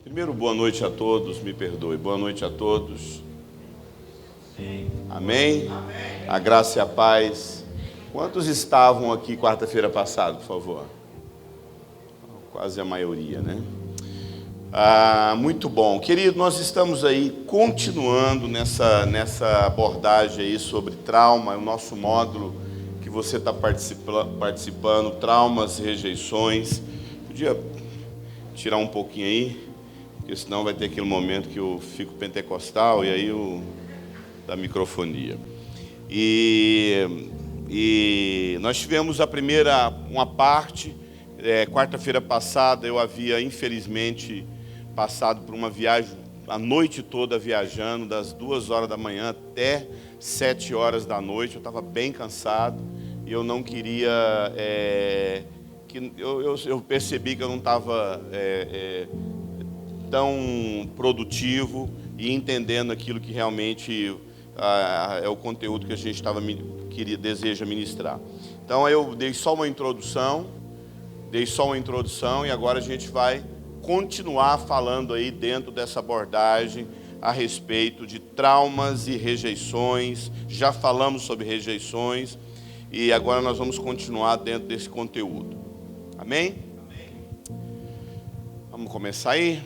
Primeiro, boa noite a todos, me perdoe. Boa noite a todos. Amém? A graça e a paz. Quantos estavam aqui quarta-feira passada, por favor? Quase a maioria, né? Muito bom. Querido, nós estamos aí continuando nessa abordagem aí sobre trauma, o nosso módulo que você está participando, traumas, rejeições. Podia tirar um pouquinho aí? Porque senão vai ter aquele momento que eu fico pentecostal e aí da microfonia. E nós tivemos uma parte, quarta-feira passada eu havia infelizmente passado por uma viagem, a noite toda viajando, das 2 horas da manhã até 7 horas da noite, eu estava bem cansado e eu não queria, eu percebi que eu não estava tão produtivo e entendendo aquilo que realmente é o conteúdo que a gente deseja ministrar. Então eu dei só uma introdução e agora a gente vai continuar falando aí dentro dessa abordagem a respeito de traumas e rejeições. Já falamos sobre rejeições e agora nós vamos continuar dentro desse conteúdo. Amém? Vamos começar aí?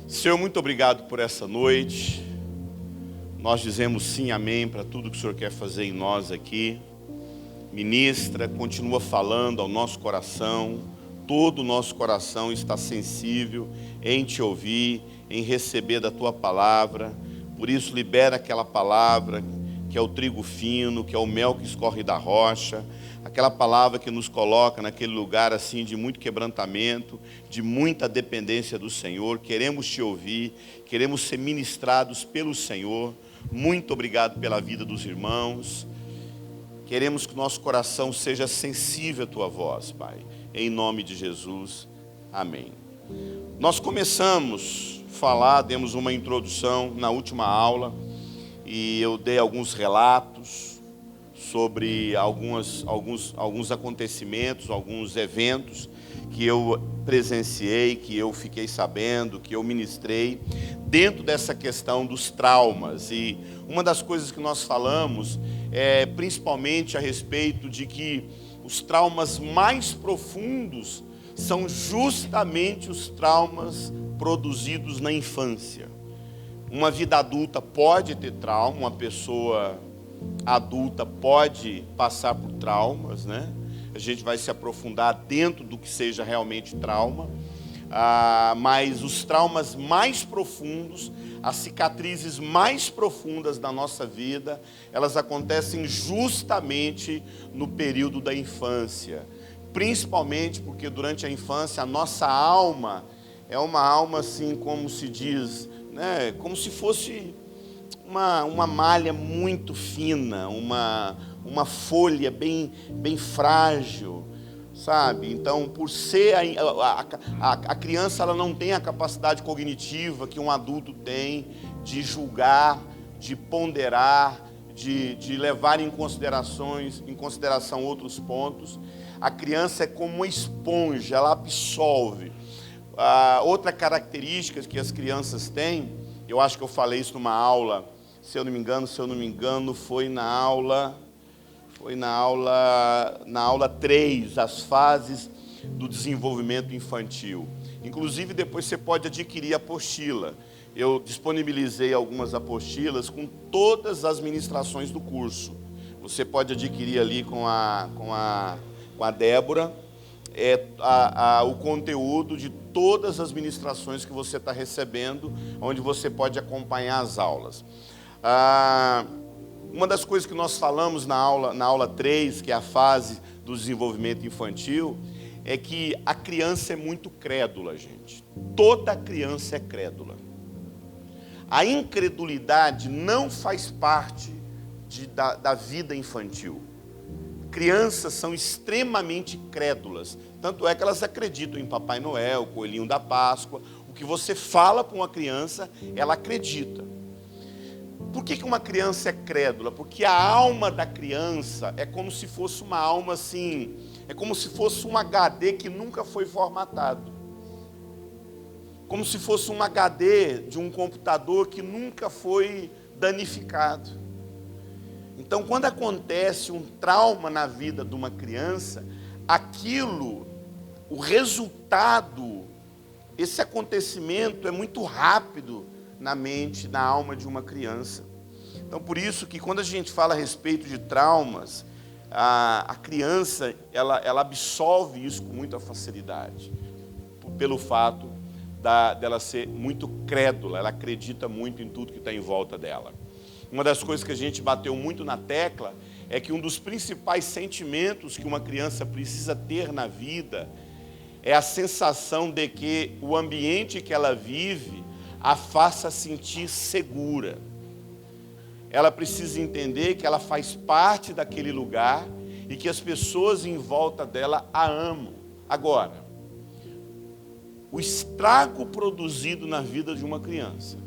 Senhor, muito obrigado por essa noite. Nós dizemos sim, amém, para tudo que o Senhor quer fazer em nós aqui. Ministra, continua falando ao nosso coração. Todo o nosso coração está sensível em te ouvir, em receber da tua palavra. Por isso, libera aquela palavra que é o trigo fino, que é o mel que escorre da rocha. Aquela palavra que nos coloca naquele lugar assim de muito quebrantamento, de muita dependência do Senhor. Queremos te ouvir, queremos ser ministrados pelo Senhor. Muito obrigado pela vida dos irmãos. Queremos que o nosso coração seja sensível à tua voz, Pai. Em nome de Jesus, amém. Nós começamos a falar, demos uma introdução na última aula e eu dei alguns relatos sobre alguns acontecimentos, alguns eventos que eu presenciei, que eu fiquei sabendo, que eu ministrei dentro dessa questão dos traumas. E uma das coisas que nós falamos é principalmente a respeito de que os traumas mais profundos são justamente os traumas produzidos na infância. Uma vida adulta pode ter trauma, uma pessoa adulta pode passar por traumas, né? A gente vai se aprofundar dentro do que seja realmente trauma, mas os traumas mais profundos, as cicatrizes mais profundas da nossa vida, elas acontecem justamente no período da infância, principalmente porque durante a infância a nossa alma é uma alma assim, como se diz, né? Como se fosse uma malha muito fina, uma folha bem frágil, sabe? Então, por ser a criança, ela não tem a capacidade cognitiva que um adulto tem de julgar, de ponderar, de levar em consideração outros pontos. A criança é como uma esponja, ela absorve. Outra característica que as crianças têm, eu acho que eu falei isso numa aula, se eu não me engano, foi na aula 3, as fases do desenvolvimento infantil. Inclusive, depois você pode adquirir a apostila. Eu disponibilizei algumas apostilas com todas as ministrações do curso. Você pode adquirir ali com a Débora o conteúdo de todas as ministrações que você está recebendo, onde você pode acompanhar as aulas. Uma das coisas que nós falamos na aula 3, que é a fase do desenvolvimento infantil, é que a criança é muito crédula, gente. Toda criança é crédula. A incredulidade não faz parte da vida infantil. Crianças são extremamente crédulas. Tanto é que elas acreditam em Papai Noel, Coelhinho da Páscoa. O que você fala para uma criança, ela acredita. Por que uma criança é crédula? Porque a alma da criança é como se fosse uma alma assim, é como se fosse um HD que nunca foi formatado. como se fosse um HD de um computador que nunca foi danificado. Então, quando acontece um trauma na vida de uma criança, aquilo, o resultado, esse acontecimento é muito rápido na mente, na alma de uma criança. Então, por isso que quando a gente fala a respeito de traumas, a criança, ela absorve isso com muita facilidade, pelo fato dela ser muito crédula, ela acredita muito em tudo que está em volta dela. Uma das coisas que a gente bateu muito na tecla é que um dos principais sentimentos que uma criança precisa ter na vida é a sensação de que o ambiente que ela vive a faça sentir segura. Ela precisa entender que ela faz parte daquele lugar e que as pessoas em volta dela a amam. Agora, o estrago produzido na vida de uma criança,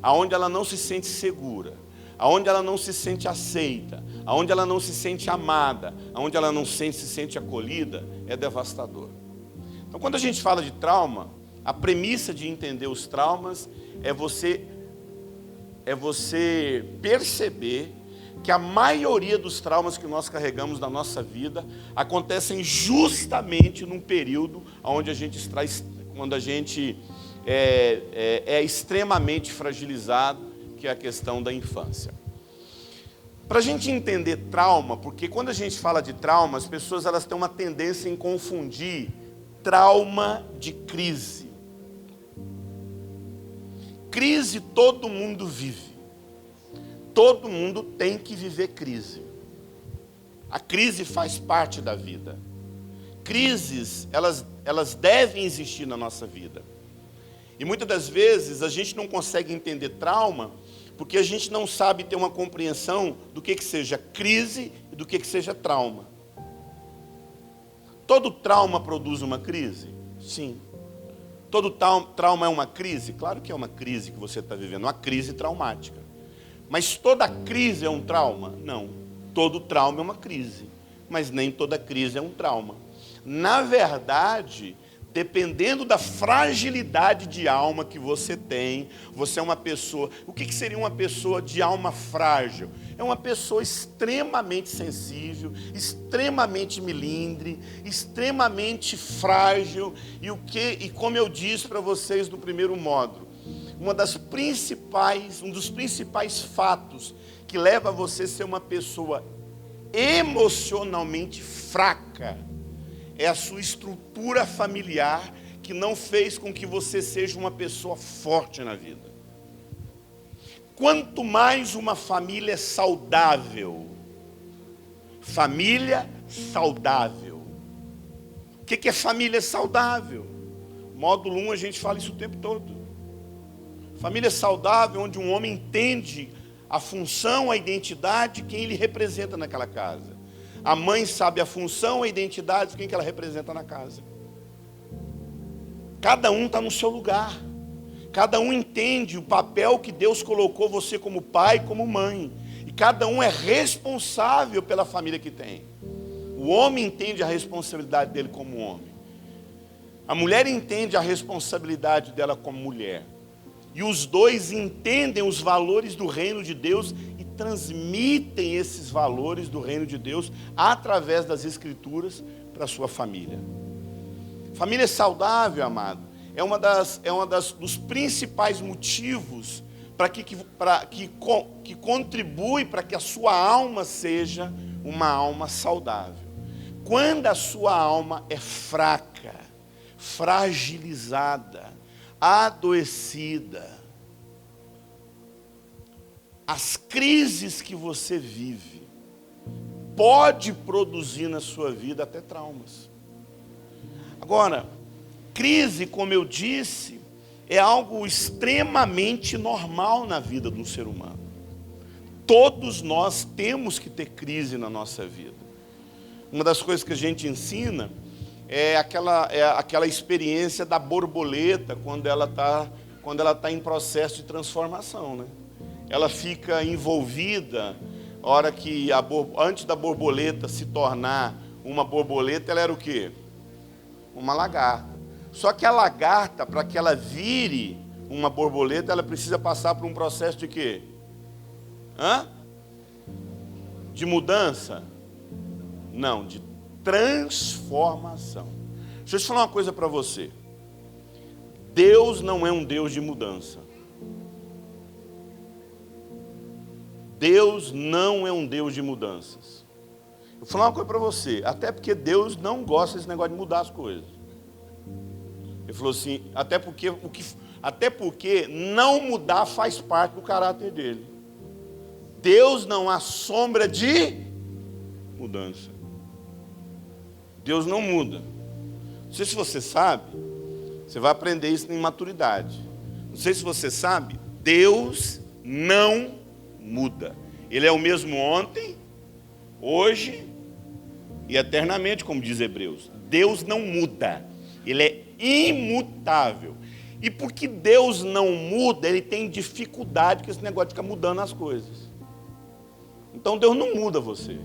aonde ela não se sente segura, aonde ela não se sente aceita, aonde ela não se sente amada, aonde ela não se sente acolhida, é devastador. Então, quando a gente fala de trauma, a premissa de entender os traumas é você perceber que a maioria dos traumas que nós carregamos na nossa vida acontecem justamente num período onde a gente está, quando a gente é extremamente fragilizado, que é a questão da infância. Para a gente entender trauma, porque quando a gente fala de trauma, as pessoas elas têm uma tendência em confundir trauma de crise. Crise todo mundo vive. Todo mundo tem que viver crise. A crise faz parte da vida. Crises, elas devem existir na nossa vida. E muitas das vezes a gente não consegue entender trauma porque a gente não sabe ter uma compreensão do que seja crise e do que seja trauma. Todo trauma produz uma crise? Sim. Todo trauma é uma crise? Claro que é uma crise que você está vivendo, uma crise traumática. Mas toda crise é um trauma? Não. Todo trauma é uma crise, mas nem toda crise é um trauma. Na verdade, dependendo da fragilidade de alma que você tem, você é uma pessoa... O que seria uma pessoa de alma frágil? É uma pessoa extremamente sensível, extremamente milindre, extremamente frágil. E como eu disse para vocês no primeiro módulo, um dos principais fatos que leva você a ser uma pessoa emocionalmente fraca é a sua estrutura familiar que não fez com que você seja uma pessoa forte na vida. Quanto mais uma família saudável, família saudável. O que é família saudável? Módulo 1 a gente fala isso o tempo todo. Família saudável, onde um homem entende a função, a identidade, quem ele representa naquela casa. A mãe sabe a função, a identidade de quem que ela representa na casa. Cada um está no seu lugar. Cada um entende o papel que Deus colocou você como pai, como mãe. E cada um é responsável pela família que tem. O homem entende a responsabilidade dele como homem. A mulher entende a responsabilidade dela como mulher. E os dois entendem os valores do reino de Deus e transmitem esses valores do reino de Deus através das escrituras para a sua família. Família saudável, amado, é uma dos principais motivos que contribui para que a sua alma seja uma alma saudável. Quando a sua alma é fraca, fragilizada, adoecida, as crises que você vive pode produzir na sua vida até traumas. Agora, crise, como eu disse, é algo extremamente normal na vida de um ser humano. Todos nós temos que ter crise na nossa vida. Uma das coisas que a gente ensina é aquela experiência da borboleta quando ela está em processo de transformação, né? Ela fica envolvida, antes da borboleta se tornar uma borboleta, ela era o quê? Uma lagarta. Só que a lagarta, para que ela vire uma borboleta, ela precisa passar por um processo de quê? De mudança? Não, de transformação. Deixa eu te falar uma coisa para você. Deus não é um Deus de mudança. Deus não é um Deus de mudanças. Eu vou falar uma coisa para você, até porque Deus não gosta desse negócio de mudar as coisas. Ele falou assim, até porque não mudar faz parte do caráter dele. Deus não há sombra de mudança. Deus não muda. Não sei se você sabe, você vai aprender isso em maturidade. Não sei se você sabe, Deus não muda. Ele é o mesmo ontem, hoje e eternamente, como diz Hebreus. Deus não muda. Ele é imutável. E porque Deus não muda, ele tem dificuldade com esse negócio de ficar mudando as coisas. Então Deus não muda você.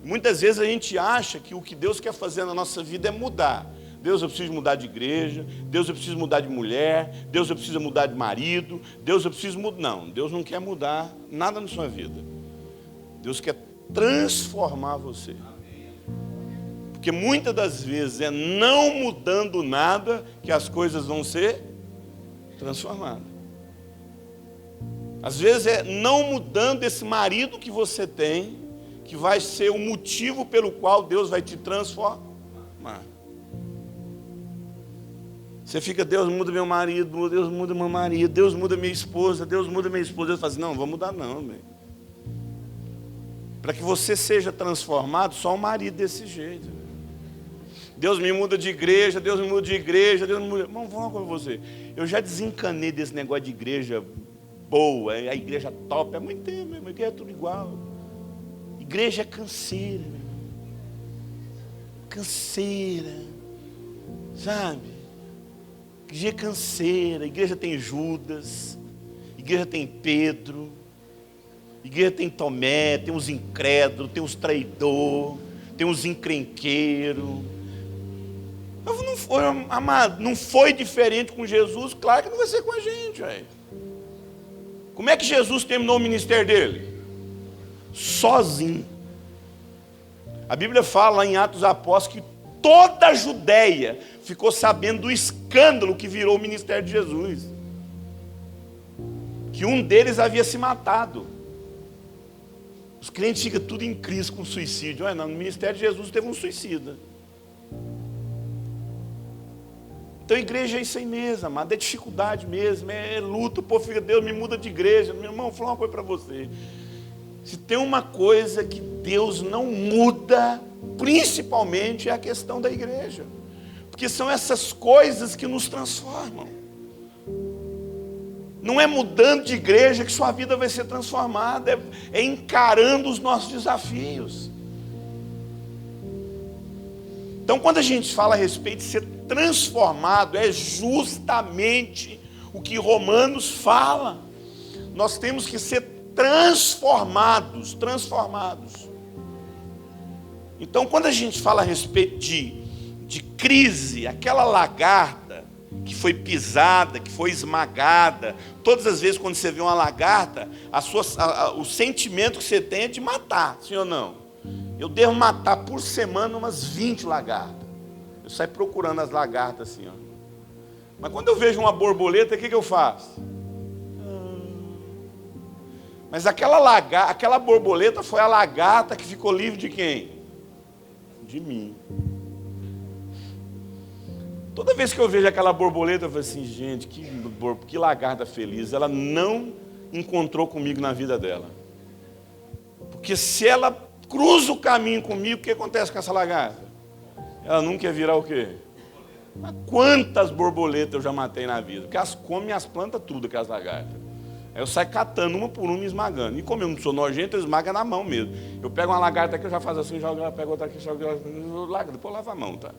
Muitas vezes a gente acha que o que Deus quer fazer na nossa vida é mudar. Deus, eu preciso mudar de igreja. Deus, eu preciso mudar de mulher. Deus, eu preciso mudar de marido. Deus, eu preciso mudar. Não, Deus não quer mudar nada na sua vida. Deus quer transformar você. Porque muitas das vezes é não mudando nada que as coisas vão ser transformadas. Às vezes é não mudando esse marido que você tem, que vai ser o motivo pelo qual Deus vai te transformar. Você fica, Deus muda meu marido, Deus muda meu marido, Deus muda minha esposa, Deus muda minha esposa. Deus fala assim, não vou mudar não, meu. Para que você seja transformado, só um marido desse jeito. Deus me muda de igreja, Deus me muda de igreja, Deus me muda. Vamos falar com você. Eu já desencanei desse negócio de igreja boa, a igreja top, há muito tempo, meu irmão, a igreja é tudo igual. Igreja é canseira, meu irmão. Canseira, sabe? Igreja é canseira, igreja tem Judas, igreja tem Pedro, igreja tem Tomé, tem os incrédulos, tem os traidores, tem os encrenqueiros. Não foi, amado, não foi diferente com Jesus, claro que não vai ser com a gente, velho. Como é que Jesus terminou o ministério dele? Sozinho. A Bíblia fala lá em Atos Apóstolos que toda a Judéia ficou sabendo do escândalo que virou o ministério de Jesus. Que um deles havia se matado. Os crentes ficam tudo em crise com suicídio. Olha, no ministério de Jesus teve um suicida. Então a igreja é isso aí mesmo, amado, é dificuldade mesmo, é luta, o povo fica, Deus me muda de igreja. Meu irmão, vou falar uma coisa para você. Se tem uma coisa que Deus não muda, principalmente é a questão da igreja. Porque são essas coisas que nos transformam. Não é mudando de igreja que sua vida vai ser transformada, é encarando os nossos desafios. Então, quando a gente fala a respeito de ser transformado, é justamente o que Romanos fala. Nós temos que ser transformados. Então, quando a gente fala a respeito de crise, aquela lagarta que foi pisada, que foi esmagada, todas as vezes quando você vê uma lagarta, o sentimento que você tem é de matar, sim ou não? Eu devo matar por semana umas 20 lagartas. Eu saio procurando as lagartas assim, ó. Mas quando eu vejo uma borboleta, o que eu faço? Mas aquela borboleta foi a lagarta que ficou livre de quem? De mim. Toda vez que eu vejo aquela borboleta, eu falo assim, gente, que lagarta feliz. Ela não encontrou comigo na vida dela. Porque se ela cruza o caminho comigo, o que acontece com essa lagarta? Ela nunca ia virar o quê? Mas quantas borboletas eu já matei na vida? Porque elas comem as plantas tudo, aquelas lagartas. Aí eu saio catando uma por uma e esmagando. E como eu não sou nojento, eu esmago na mão mesmo. Eu pego uma lagarta aqui, eu já faço assim, jogo ela, pego outra aqui, jogo ela, depois eu lavo a mão, tá?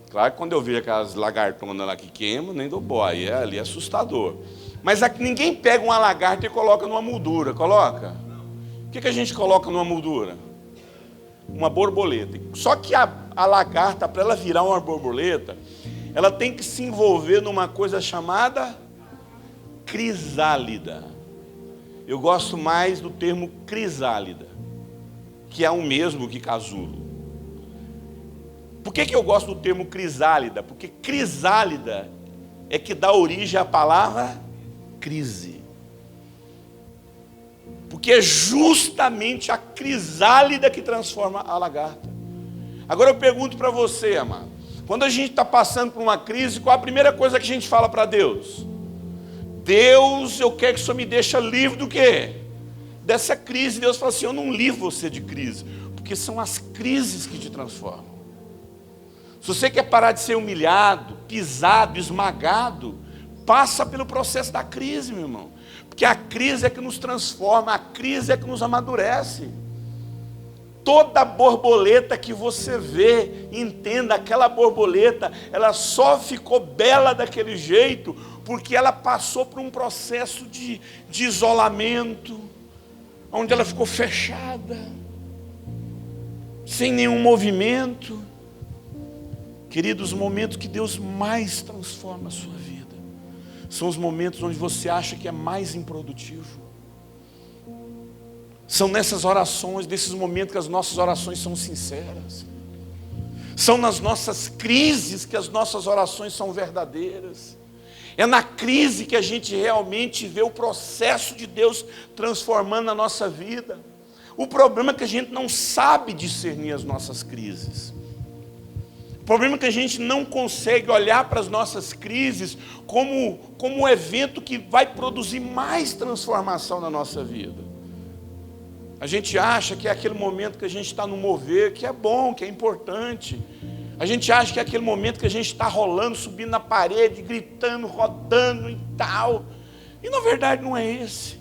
Claro que quando eu vejo aquelas lagartonas lá que queimam, nem dou boia, ali é assustador. Mas aqui ninguém pega uma lagarta e coloca numa moldura, coloca? O que a gente coloca numa moldura? uma borboleta. Só que a lagarta, para ela virar uma borboleta, ela tem que se envolver numa coisa chamada crisálida. Eu gosto mais do termo crisálida, que é o mesmo que casulo. Por que eu gosto do termo crisálida? Porque crisálida é que dá origem à palavra crise. Porque é justamente a crisálida que transforma a lagarta. Agora eu pergunto para você, amado. Quando a gente está passando por uma crise, qual a primeira coisa que a gente fala para Deus? Deus, eu quero que o Senhor me deixe livre do quê? Dessa crise. Deus fala assim, eu não livro você de crise. Porque são as crises que te transformam. Se você quer parar de ser humilhado, pisado, esmagado, passa pelo processo da crise, meu irmão. Porque a crise é que nos transforma, a crise é que nos amadurece. Toda borboleta que você vê, entenda, aquela borboleta, ela só ficou bela daquele jeito, porque ela passou por um processo de isolamento, onde ela ficou fechada, sem nenhum movimento. Queridos, os momentos que Deus mais transforma a sua vida são os momentos onde você acha que é mais improdutivo. São nessas orações, nesses momentos que as nossas orações são sinceras. São nas nossas crises que as nossas orações são verdadeiras. É na crise que a gente realmente vê o processo de Deus transformando a nossa vida. O problema é que a gente não sabe discernir as nossas crises. O problema é que a gente não consegue olhar para as nossas crises como um evento que vai produzir mais transformação na nossa vida. A gente acha que é aquele momento que a gente está no mover, que é bom, que é importante. A gente acha que é aquele momento que a gente está rolando, subindo na parede, gritando, rodando e tal. E na verdade não é esse.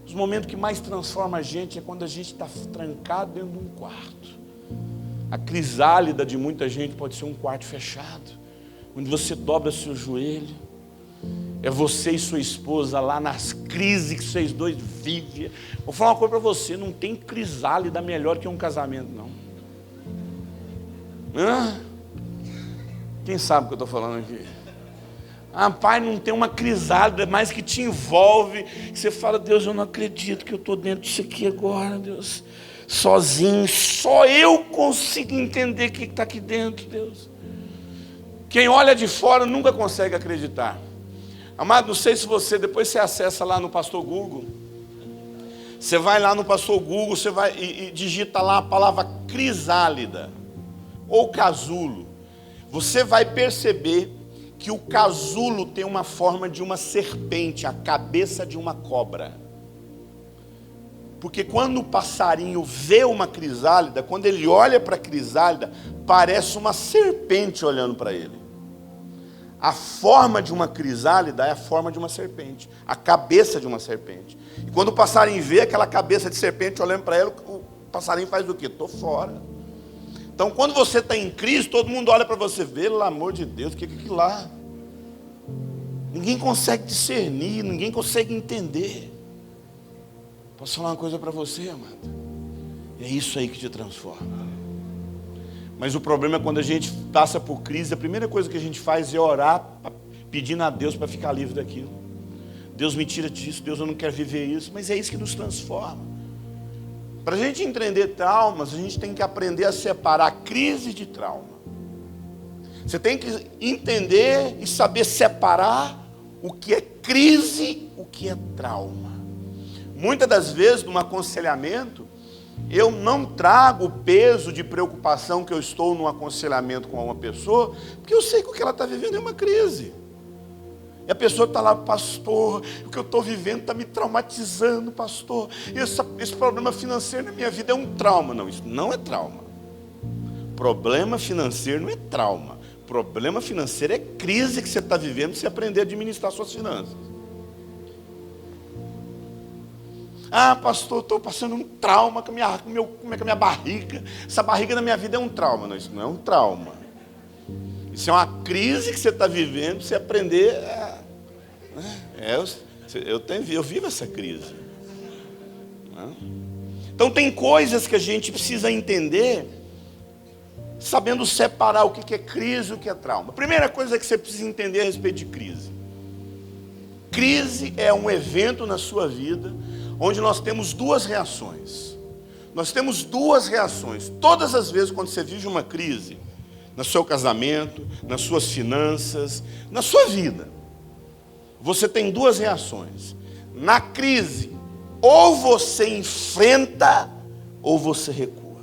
Os momentos que mais transformam a gente é quando a gente está trancado dentro de um quarto. A crisálida de muita gente pode ser um quarto fechado, onde você dobra seu joelho. É você e sua esposa lá nas crises que vocês dois vivem. Vou falar uma coisa para você, não tem crisálida melhor que um casamento, não. Quem sabe o que eu estou falando aqui? Pai, não tem uma crisálida mais que te envolve, que você fala, Deus, eu não acredito que eu estou dentro disso aqui agora, Deus. Sozinho, só eu consigo entender o que está aqui dentro, Deus. Quem olha de fora nunca consegue acreditar. Amado, não sei se você, depois você acessa lá no Pastor Google. Você vai lá no Pastor Google, você vai e digita lá a palavra crisálida ou casulo. Você vai perceber que o casulo tem uma forma de uma serpente, a cabeça de uma cobra. Porque quando o passarinho vê uma crisálida, quando ele olha para a crisálida, parece uma serpente olhando para ele. A forma de uma crisálida é a forma de uma serpente, a cabeça de uma serpente. E quando o passarinho vê aquela cabeça de serpente olhando para ele, o passarinho faz o quê? Estou fora. Então quando você está em crise, todo mundo olha para você, pelo amor de Deus, o que é aquilo lá? Ninguém consegue discernir, ninguém consegue entender. Posso falar uma coisa para você, amado? É isso aí que te transforma. Mas o problema é quando a gente passa por crise, a primeira coisa que a gente faz é orar, pedindo a Deus para ficar livre daquilo. Deus me tira disso, Deus, eu não quero viver isso. Mas é isso que nos transforma. Para a gente entender traumas, a gente tem que aprender a separar crise de trauma. Você tem que entender e saber separar o que é crise, o que é trauma. Muitas das vezes, num aconselhamento, eu não trago o peso de preocupação que eu estou num aconselhamento com uma pessoa, porque eu sei que o que ela está vivendo é uma crise. E a pessoa está lá, pastor, o que eu estou vivendo está me traumatizando, pastor. Esse problema financeiro na minha vida é um trauma. Não, isso não é trauma. Problema financeiro não é trauma. Problema financeiro é crise que você está vivendo para você aprender a administrar suas finanças. Pastor, estou passando um trauma com a minha barriga. Essa barriga na minha vida é um trauma. Não, isso não é um trauma. Isso é uma crise que você está vivendo para você aprender. Eu vivo essa crise. Então tem coisas que a gente precisa entender, sabendo separar o que é crise e o que é trauma. A primeira coisa que você precisa entender a respeito de crise. Crise é um evento na sua vida, onde nós temos duas reações. Nós temos duas reações. Todas as vezes quando você vive uma crise, no seu casamento, nas suas finanças, na sua vida, você tem duas reações. Na crise, ou você enfrenta, ou você recua.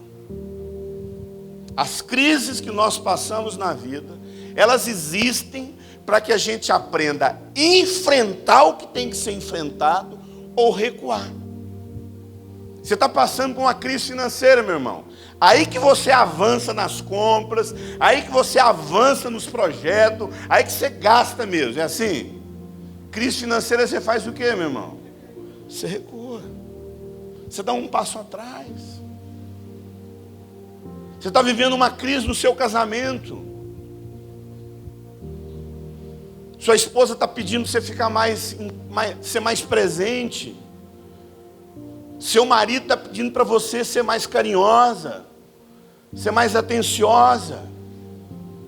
As crises que nós passamos na vida, elas existem para que a gente aprenda a enfrentar o que tem que ser enfrentado ou recuar. Você está passando por uma crise financeira, meu irmão. Aí que você avança nas compras, aí que você avança nos projetos, aí que você gasta mesmo. É assim? Crise financeira você faz o quê, meu irmão? Você recua. Você dá um passo atrás. Você está vivendo uma crise no seu casamento. Sua esposa está pedindo para você ficar ser mais presente. Seu marido está pedindo para você ser mais carinhosa, ser mais atenciosa.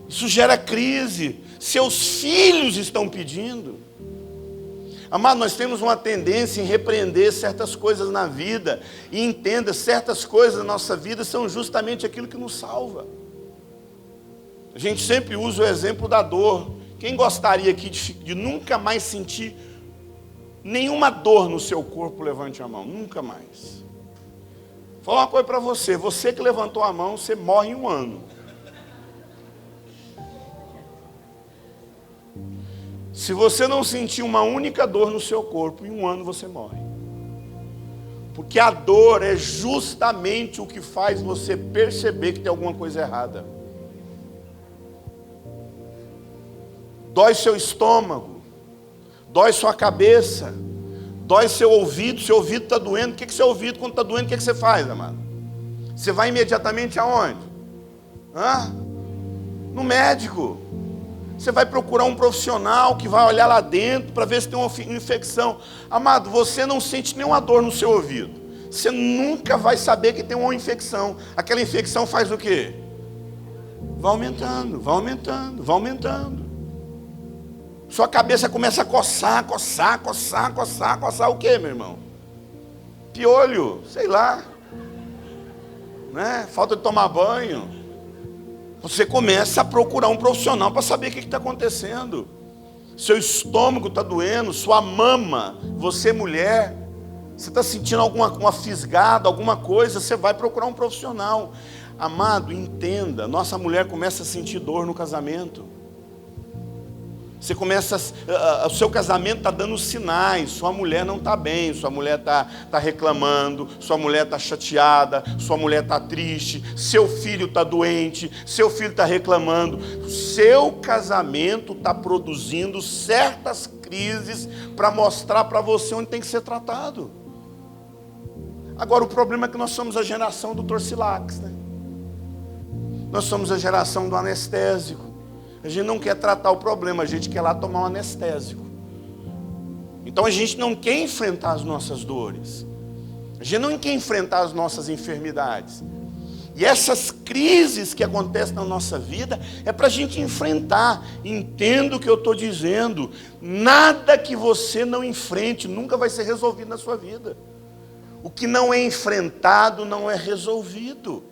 Isso gera crise. Seus filhos estão pedindo. Amado, nós temos uma tendência em repreender certas coisas na vida. E entenda, certas coisas na nossa vida são justamente aquilo que nos salva. A gente sempre usa o exemplo da dor. Quem gostaria aqui de nunca mais sentir nenhuma dor no seu corpo, levante a mão. Nunca mais. Vou falar uma coisa para você. Você que levantou a mão, você morre em um ano. Se você não sentir uma única dor no seu corpo, em um ano você morre. Porque a dor é justamente o que faz você perceber que tem alguma coisa errada. Dói seu estômago, dói sua cabeça, dói seu ouvido está doendo. O que seu ouvido, quando está doendo, o que você faz, amado? Você vai imediatamente aonde? No médico. Você vai procurar um profissional que vai olhar lá dentro para ver se tem uma infecção. Amado, você não sente nenhuma dor no seu ouvido. Você nunca vai saber que tem uma infecção. Aquela infecção faz o quê? Vai aumentando, vai aumentando, vai aumentando. Sua cabeça começa a coçar o quê, meu irmão? Piolho, sei lá. Né? Falta de tomar banho. Você começa a procurar um profissional para saber o que está acontecendo. Seu estômago está doendo, sua mama, você mulher, você está sentindo uma fisgada, alguma coisa, você vai procurar um profissional. Amado, entenda, nossa mulher começa a sentir dor no casamento. Você começa, o seu casamento está dando sinais, sua mulher não está bem, sua mulher está reclamando, sua mulher está chateada, sua mulher está triste, seu filho está doente, seu filho está reclamando. Seu casamento está produzindo certas crises para mostrar para você onde tem que ser tratado. Agora o problema é que nós somos a geração do Torcilax, né? Nós somos a geração do anestésico. A gente não quer tratar o problema, a gente quer lá tomar um anestésico. Então a gente não quer enfrentar as nossas dores. A gente não quer enfrentar as nossas enfermidades. E essas crises que acontecem na nossa vida é para a gente enfrentar. Entenda o que eu estou dizendo. Nada que você não enfrente nunca vai ser resolvido na sua vida. O que não é enfrentado não é resolvido.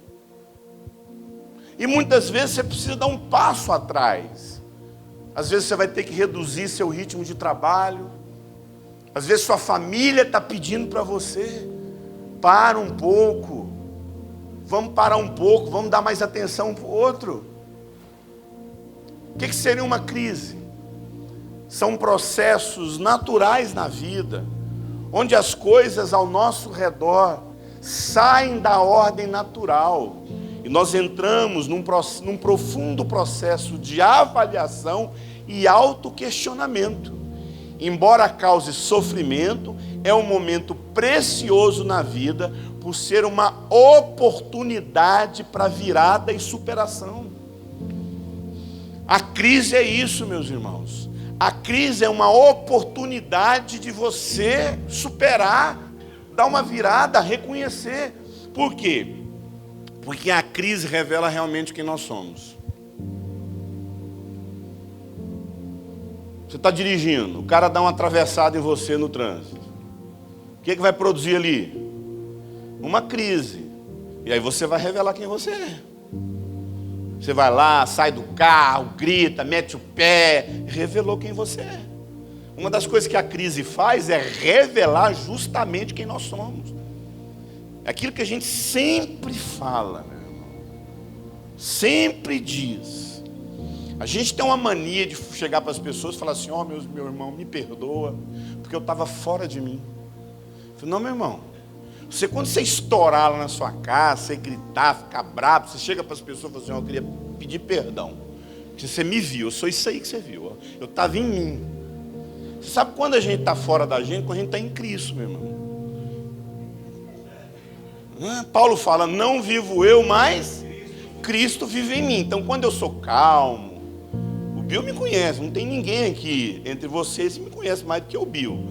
E muitas vezes você precisa dar um passo atrás. Às vezes você vai ter que reduzir seu ritmo de trabalho. Às vezes sua família está pedindo para você. Para um pouco. Vamos parar um pouco, vamos dar mais atenção para o outro. O que seria uma crise? São processos naturais na vida, onde as coisas ao nosso redor saem da ordem natural. E nós entramos num profundo processo de avaliação e autoquestionamento. Embora cause sofrimento, é um momento precioso na vida, por ser uma oportunidade para virada e superação. A crise é isso, meus irmãos. A crise é uma oportunidade de você superar, dar uma virada, reconhecer. Por quê? Porque a crise revela realmente quem nós somos. Você está dirigindo, o cara dá uma atravessada em você no trânsito. O que vai produzir ali? Uma crise. E aí você vai revelar quem você é. Você vai lá, sai do carro, grita, mete o pé, revelou quem você é. Uma das coisas que a crise faz é revelar justamente quem nós somos. É aquilo que a gente sempre fala, meu irmão. Sempre diz. A gente tem uma mania de chegar para as pessoas e falar assim: ó, meu irmão, me perdoa, porque eu estava fora de mim. Eu falei: não, meu irmão, quando você estourar lá na sua casa, você gritar, ficar bravo, você chega para as pessoas e fala assim: ó, eu queria pedir perdão, porque você me viu, eu sou isso aí que você viu, ó. Eu estava em mim. Você sabe quando a gente está fora da gente? Quando a gente está em Cristo, meu irmão. Paulo fala: não vivo eu, mas Cristo vive em mim. Então quando eu sou calmo, o Bill me conhece, não tem ninguém aqui entre vocês que me conhece mais do que o Bill.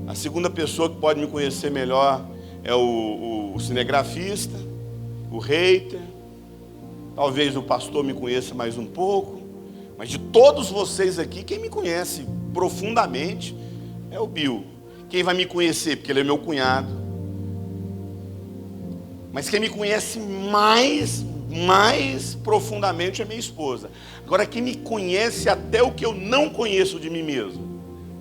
A segunda pessoa que pode me conhecer melhor é o cinegrafista, o hater. Talvez o pastor me conheça mais um pouco. Mas de todos vocês aqui, quem me conhece profundamente é o Bill. Quem vai me conhecer? Porque ele é meu cunhado. Mas quem me conhece mais profundamente é minha esposa. Agora, quem me conhece até o que eu não conheço de mim mesmo?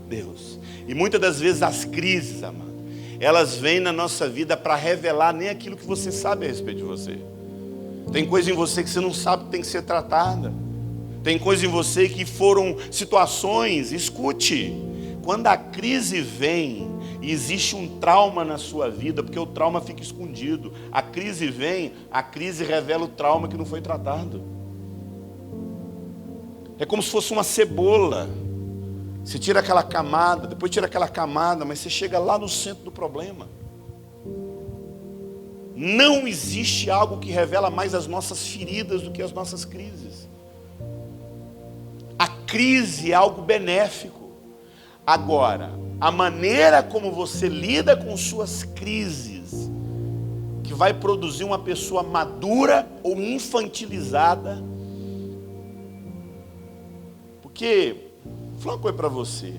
Deus. E muitas das vezes as crises, amado, elas vêm na nossa vida para revelar nem aquilo que você sabe a respeito de você. Tem coisa em você que você não sabe que tem que ser tratada. Tem coisa em você que foram situações, escute, quando a crise vem e existe um trauma na sua vida, porque o trauma fica escondido. A crise vem, a crise revela o trauma que não foi tratado. É como se fosse uma cebola. Você tira aquela camada, depois tira aquela camada, mas você chega lá no centro do problema. Não existe algo que revela mais as nossas feridas do que as nossas crises. A crise é algo benéfico. Agora, a maneira como você lida com suas crises, que vai produzir uma pessoa madura ou infantilizada. Porque, vou falar uma coisa para você.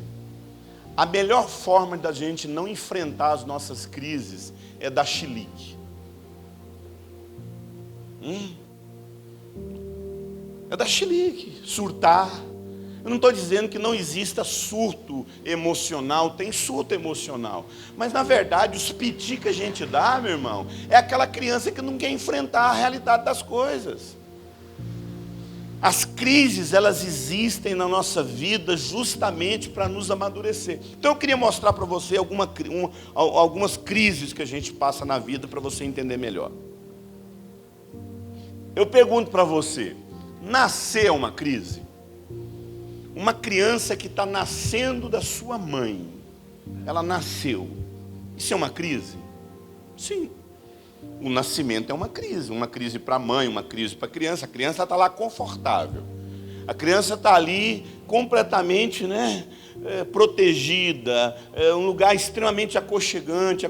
A melhor forma da gente não enfrentar as nossas crises é dar chilique. É dar chilique, surtar. Eu não estou dizendo que não exista surto emocional, tem surto emocional. Mas na verdade, os piti que a gente dá, meu irmão, é aquela criança que não quer enfrentar a realidade das coisas. As crises, elas existem na nossa vida justamente para nos amadurecer. Então eu queria mostrar para você algumas crises que a gente passa na vida para você entender melhor. Eu pergunto para você, nascer é uma crise? Uma criança que está nascendo da sua mãe, ela nasceu, isso é uma crise? Sim. O nascimento é uma crise para a mãe, uma crise para a criança está lá confortável. A criança está ali completamente, protegida, um lugar extremamente aconchegante.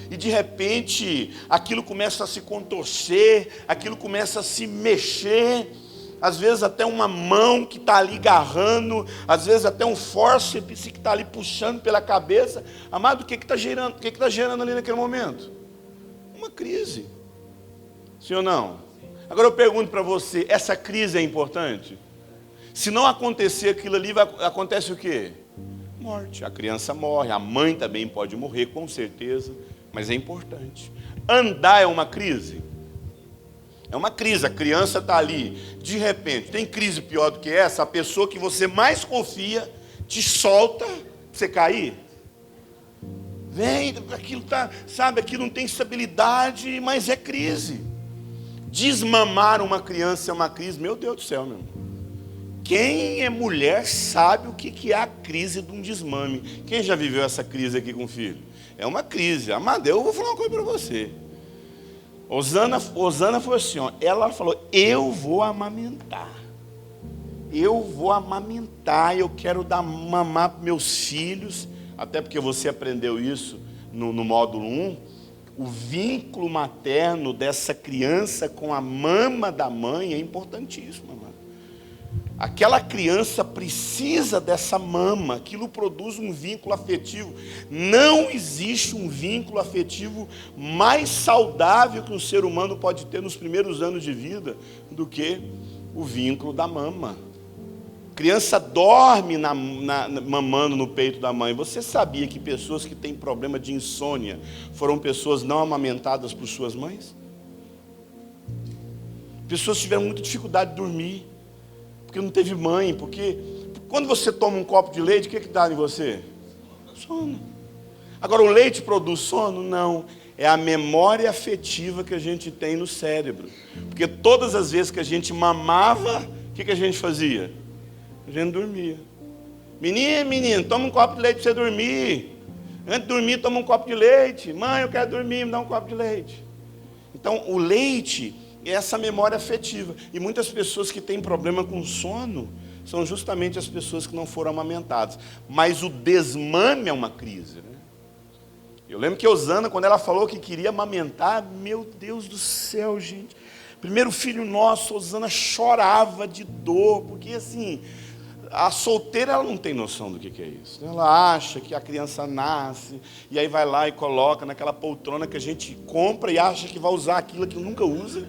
E de repente, aquilo começa a se contorcer, aquilo começa a se mexer. Às vezes até uma mão que está ali agarrando, às vezes até um fórceps que está ali puxando pela cabeça. Amado, o que está gerando? O que está gerando ali naquele momento? Uma crise. Sim ou não? Agora eu pergunto para você, essa crise é importante? Se não acontecer aquilo ali, acontece o quê? Morte. A criança morre, a mãe também pode morrer, com certeza, mas é importante. Andar é uma crise? É uma crise, a criança está ali, de repente, tem crise pior do que essa, a pessoa que você mais confia te solta para você cair. Vem, aquilo tá, sabe, aquilo não tem estabilidade, mas é crise. Desmamar uma criança é uma crise, meu Deus do céu, meu irmão. Quem é mulher sabe o que é a crise de um desmame. Quem já viveu essa crise aqui com o filho? É uma crise. Amado, eu vou falar uma coisa para você. Osana foi assim, ó, ela falou, eu vou amamentar, eu quero dar mamar para meus filhos, até porque você aprendeu isso no módulo 1, o vínculo materno dessa criança com a mama da mãe é importantíssimo, mano. Aquela criança precisa dessa mama, aquilo produz um vínculo afetivo. Não existe um vínculo afetivo mais saudável que um ser humano pode ter nos primeiros anos de vida do que o vínculo da mama. A criança dorme mamando no peito da mãe. Você sabia que pessoas que têm problema de insônia foram pessoas não amamentadas por suas mães? Pessoas tiveram muita dificuldade de dormir porque não teve mãe, porque quando você toma um copo de leite, o que dá em você? Sono. Agora, o leite produz sono? Não. É a memória afetiva que a gente tem no cérebro. Porque todas as vezes que a gente mamava, o que a gente fazia? A gente dormia. Menino, toma um copo de leite para você dormir. Antes de dormir, toma um copo de leite. Mãe, eu quero dormir, me dá um copo de leite. Então, o leite é essa memória afetiva. E muitas pessoas que têm problema com sono são justamente as pessoas que não foram amamentadas. Mas o desmame é uma crise, né? Eu lembro que a Osana, quando ela falou que queria amamentar, meu Deus do céu, gente. Primeiro filho nosso, a Osana chorava de dor, porque assim, a solteira ela não tem noção do que é isso. Ela acha que a criança nasce, e aí vai lá e coloca naquela poltrona que a gente compra e acha que vai usar aquilo que nunca usa.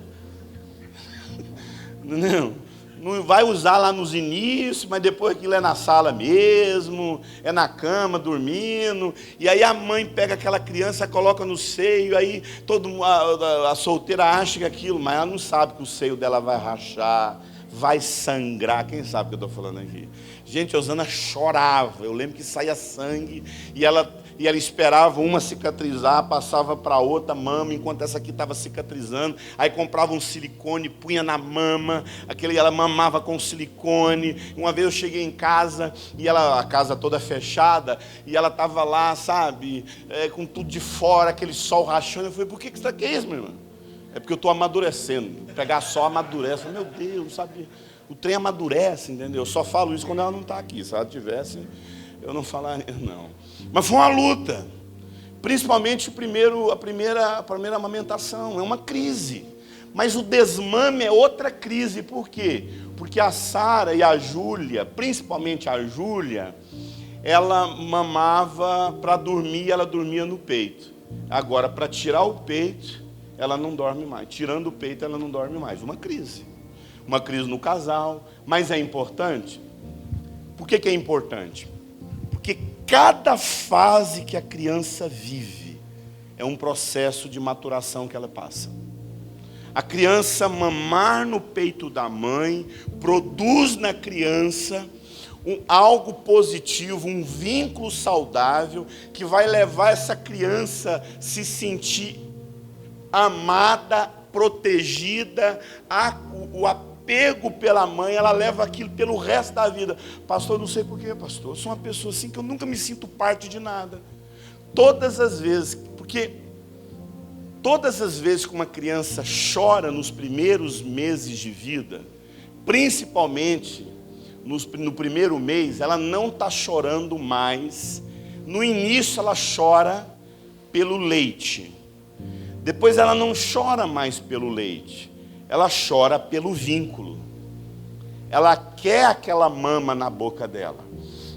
Não vai usar lá nos inícios, mas depois aquilo é na sala mesmo, é na cama, dormindo. E aí a mãe pega aquela criança, coloca no seio, aí a solteira acha que aquilo, mas ela não sabe que o seio dela vai rachar, vai sangrar. Quem sabe o que eu estou falando aqui? Gente, a Osana chorava. Eu lembro que saía sangue e ela esperava uma cicatrizar, passava para outra mama, enquanto essa aqui estava cicatrizando. Aí comprava um silicone, punha na mama, ela mamava com silicone. Uma vez eu cheguei em casa, e a casa toda fechada, e ela estava lá, sabe, com tudo de fora, aquele sol rachando. Eu falei, por que isso aqui é isso, meu irmão? É porque eu estou amadurecendo. Pegar sol amadurece. Meu Deus, não sabia. O trem amadurece, entendeu? Eu só falo isso quando ela não está aqui. Se ela estivesse, eu não falaria, não. Mas foi uma luta. Principalmente a primeira amamentação. É uma crise. Mas o desmame é outra crise. Por quê? Porque a Sara e a Júlia, principalmente a Júlia, ela mamava para dormir, ela dormia no peito. Agora, para tirar o peito, ela não dorme mais. Tirando o peito, ela não dorme mais. Uma crise. Uma crise no casal. Mas é importante? Por que é importante? Porque cada fase que a criança vive é um processo de maturação que ela passa. A criança mamar no peito da mãe produz na criança algo positivo, um vínculo saudável que vai levar essa criança a se sentir amada, protegida, o apego pela mãe, ela leva aquilo pelo resto da vida. Pastor, eu não sei porquê, pastor, eu sou uma pessoa assim que eu nunca me sinto parte de nada. Todas as vezes que uma criança chora nos primeiros meses de vida, principalmente no primeiro mês, ela não está chorando mais. No início ela chora pelo leite. Depois ela não chora mais pelo leite, ela chora pelo vínculo. Ela quer aquela mama na boca dela.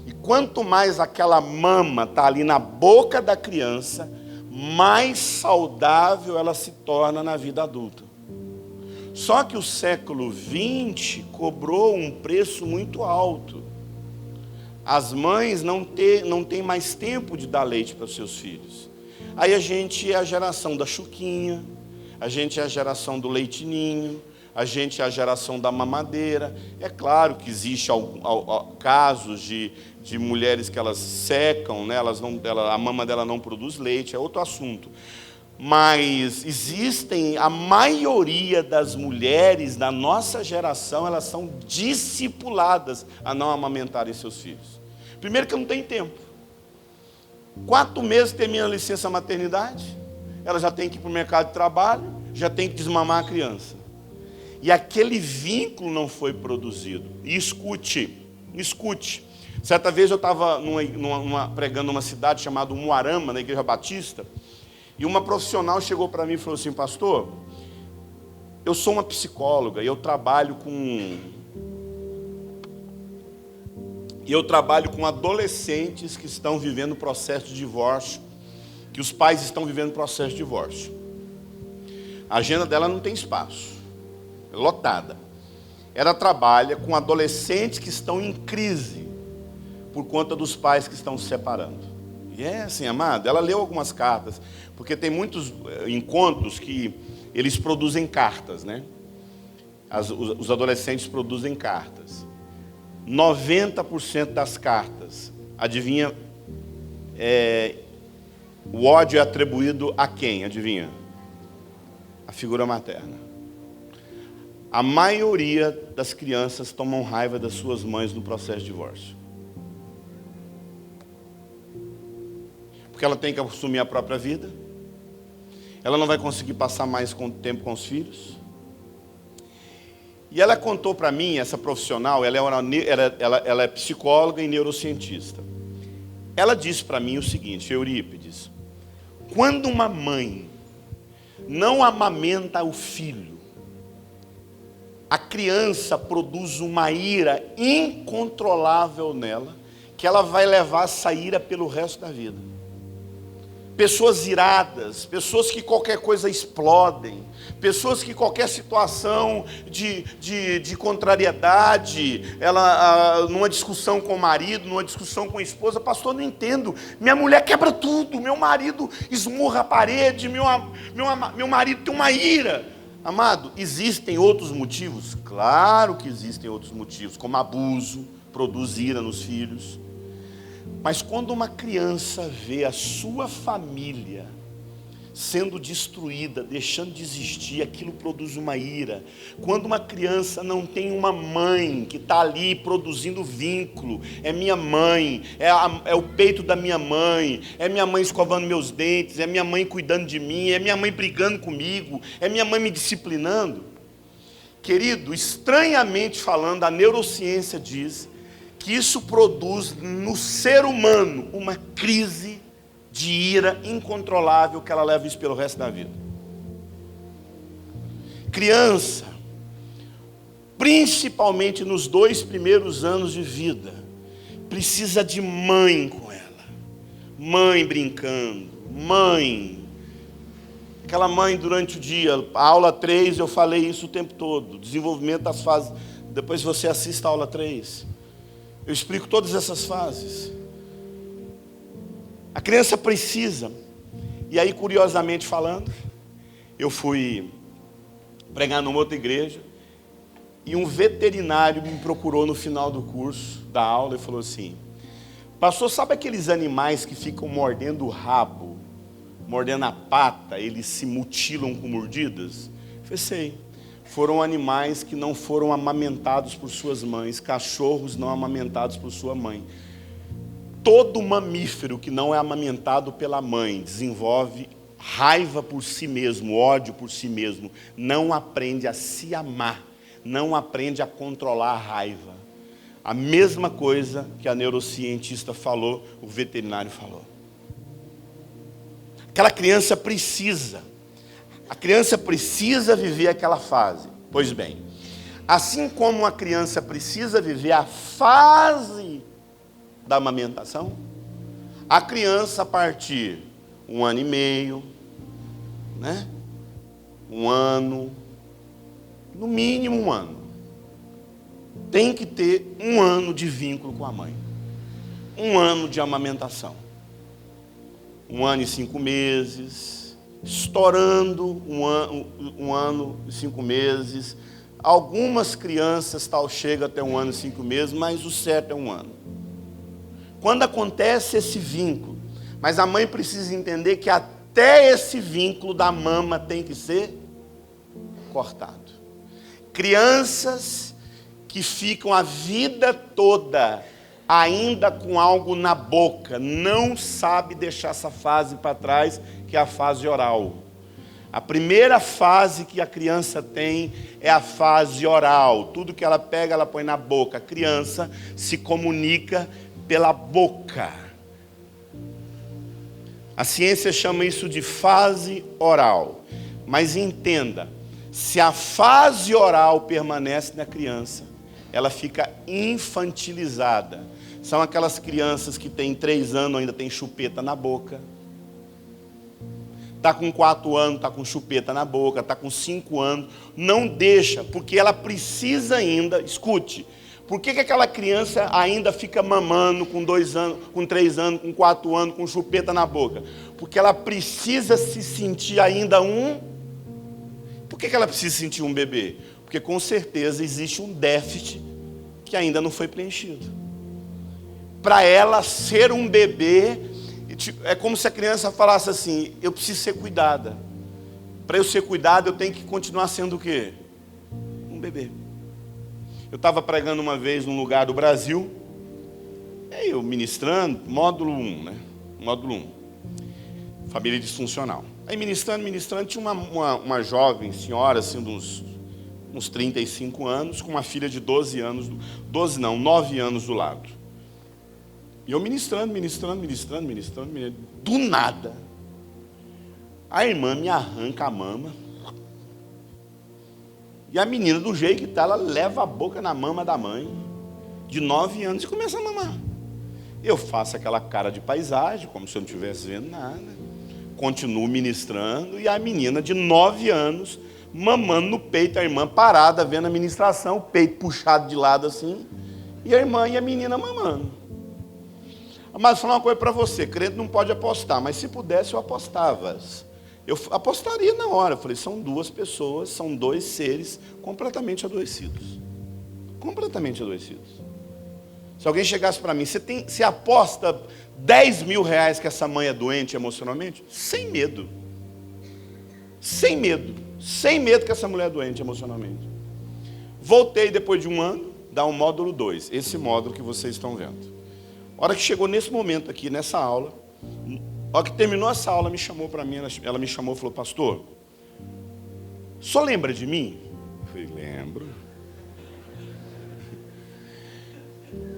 E quanto mais aquela mama está ali na boca da criança, mais saudável ela se torna na vida adulta. Só que o século XX cobrou um preço muito alto. As mães não têm mais tempo de dar leite para os seus filhos. Aí a gente é a geração da chuquinha, a gente é a geração do leitinho, a gente é a geração da mamadeira. É claro que existe casos de mulheres que elas secam, né? A mama dela não produz leite, é outro assunto. Mas a maioria das mulheres da nossa geração, elas são discipuladas a não amamentarem seus filhos. Primeiro que não tem tempo. 4 meses termina a licença maternidade, ela já tem que ir para o mercado de trabalho, já tem que desmamar a criança. E aquele vínculo não foi produzido. E escute. Certa vez eu estava pregando numa cidade chamada Umuarama, na Igreja Batista, E uma profissional chegou para mim e falou assim: pastor, eu sou uma psicóloga e eu trabalho com adolescentes que estão vivendo processo de divórcio, que os pais estão vivendo processo de divórcio. A agenda dela não tem espaço, é lotada. Ela trabalha com adolescentes que estão em crise por conta dos pais que estão se separando. E é assim, amado, ela leu algumas cartas, porque tem muitos encontros que eles produzem cartas, né? Os adolescentes produzem cartas. 90% das cartas, adivinha, o ódio é atribuído a quem? Adivinha? A figura materna. A maioria das crianças tomam raiva das suas mães no processo de divórcio. Porque ela tem que assumir a própria vida. Ela não vai conseguir passar mais tempo com os filhos. E ela contou para mim, essa profissional, ela é psicóloga e neurocientista. Ela disse para mim o seguinte: Eurípides, quando uma mãe não amamenta o filho, a criança produz uma ira incontrolável nela, que ela vai levar essa ira pelo resto da vida. Pessoas iradas, pessoas que qualquer coisa explodem, pessoas que qualquer situação de contrariedade, numa discussão com o marido, numa discussão com a esposa, pastor, não entendo, minha mulher quebra tudo, meu marido esmurra a parede, meu marido tem uma ira. Amado, existem outros motivos? Claro que existem outros motivos, como abuso, produz ira nos filhos. Mas quando uma criança vê a sua família sendo destruída, deixando de existir, aquilo produz uma ira. Quando uma criança não tem uma mãe que está ali produzindo vínculo, é minha mãe, é o peito da minha mãe, é minha mãe escovando meus dentes, é minha mãe cuidando de mim, é minha mãe brigando comigo, é minha mãe me disciplinando. Querido, estranhamente falando, a neurociência diz que isso produz no ser humano uma crise de ira incontrolável que ela leva isso pelo resto da vida. Criança, principalmente nos 2 primeiros anos de vida, precisa de mãe com ela. Mãe brincando, mãe. Aquela mãe durante o dia, a aula 3 eu falei isso o tempo todo, desenvolvimento das fases. Depois você assista a aula 3. Eu explico todas essas fases. A criança precisa. E aí, curiosamente falando, eu fui pregar numa outra igreja e um veterinário me procurou no final do curso, da aula, e falou assim: pastor, sabe aqueles animais que ficam mordendo o rabo, mordendo a pata, eles se mutilam com mordidas? Eu falei: sei. Foram animais que não foram amamentados por suas mães, cachorros não amamentados por sua mãe. Todo mamífero que não é amamentado pela mãe desenvolve raiva por si mesmo, ódio por si mesmo, não aprende a se amar, não aprende a controlar a raiva. A mesma coisa que a neurocientista falou, o veterinário falou. Aquela criança precisa. A criança precisa viver aquela fase. Pois bem, assim como uma criança precisa viver a fase da amamentação, a criança a partir de 1 ano e meio, né? 1 ano, no mínimo 1 ano, tem que ter 1 ano de vínculo com a mãe. 1 ano de amamentação. 1 ano e 5 meses... estourando 1 ano e 5 meses. Algumas crianças chegam até 1 ano e 5 meses, mas o certo é 1 ano. Quando acontece esse vínculo, mas a mãe precisa entender que até esse vínculo da mama tem que ser cortado. Crianças que ficam a vida toda ainda com algo na boca, não sabe deixar essa fase para trás, que é a fase oral. A primeira fase que a criança tem é a fase oral. Tudo que ela pega, ela põe na boca. A criança se comunica pela boca. A ciência chama isso de fase oral. Mas entenda, se a fase oral permanece na criança, ela fica infantilizada. São aquelas crianças que têm 3 anos, ainda tem chupeta na boca. Está com 4 anos, está com chupeta na boca. Está com 5 anos. Não deixa, porque ela precisa ainda, escute, por que aquela criança ainda fica mamando com 2 anos, com 3 anos, com 4 anos, com chupeta na boca? Porque ela precisa se sentir ainda Por que ela precisa sentir um bebê? Porque com certeza existe um déficit que ainda não foi preenchido. Para ela ser um bebê, é como se a criança falasse assim: eu preciso ser cuidada. Para eu ser cuidado, eu tenho que continuar sendo o quê? Um bebê. Eu estava pregando uma vez num lugar do Brasil, e aí eu ministrando, módulo 1, né? Módulo 1. Família disfuncional. Aí ministrando, tinha uma jovem senhora, assim, de uns 35 anos, com uma filha de 12 anos, 9 anos do lado. E eu ministrando, do nada, a irmã me arranca a mama, e a menina, do jeito que está, ela leva a boca na mama da mãe, de 9 anos, e começa a mamar. Eu faço aquela cara de paisagem, como se eu não estivesse vendo nada. Continuo ministrando, e a menina de 9 anos, mamando no peito, a irmã parada, vendo a ministração, o peito puxado de lado assim, e a irmã e a menina mamando. Mas vou falar uma coisa para você: crente não pode apostar, mas se pudesse eu apostava. Eu apostaria na hora. Eu falei, são 2 pessoas, são 2 seres completamente adoecidos. Completamente adoecidos. Se alguém chegasse para mim, você aposta 10 mil reais que essa mãe é doente emocionalmente? Sem medo. Sem medo. Sem medo que essa mulher é doente emocionalmente. Voltei depois de 1 ano, dar um módulo 2. Esse módulo que vocês estão vendo. A hora que chegou nesse momento aqui, nessa aula, a hora que terminou essa aula, me chamou para mim, ela me chamou e falou: pastor, só lembra de mim? Eu falei, lembro.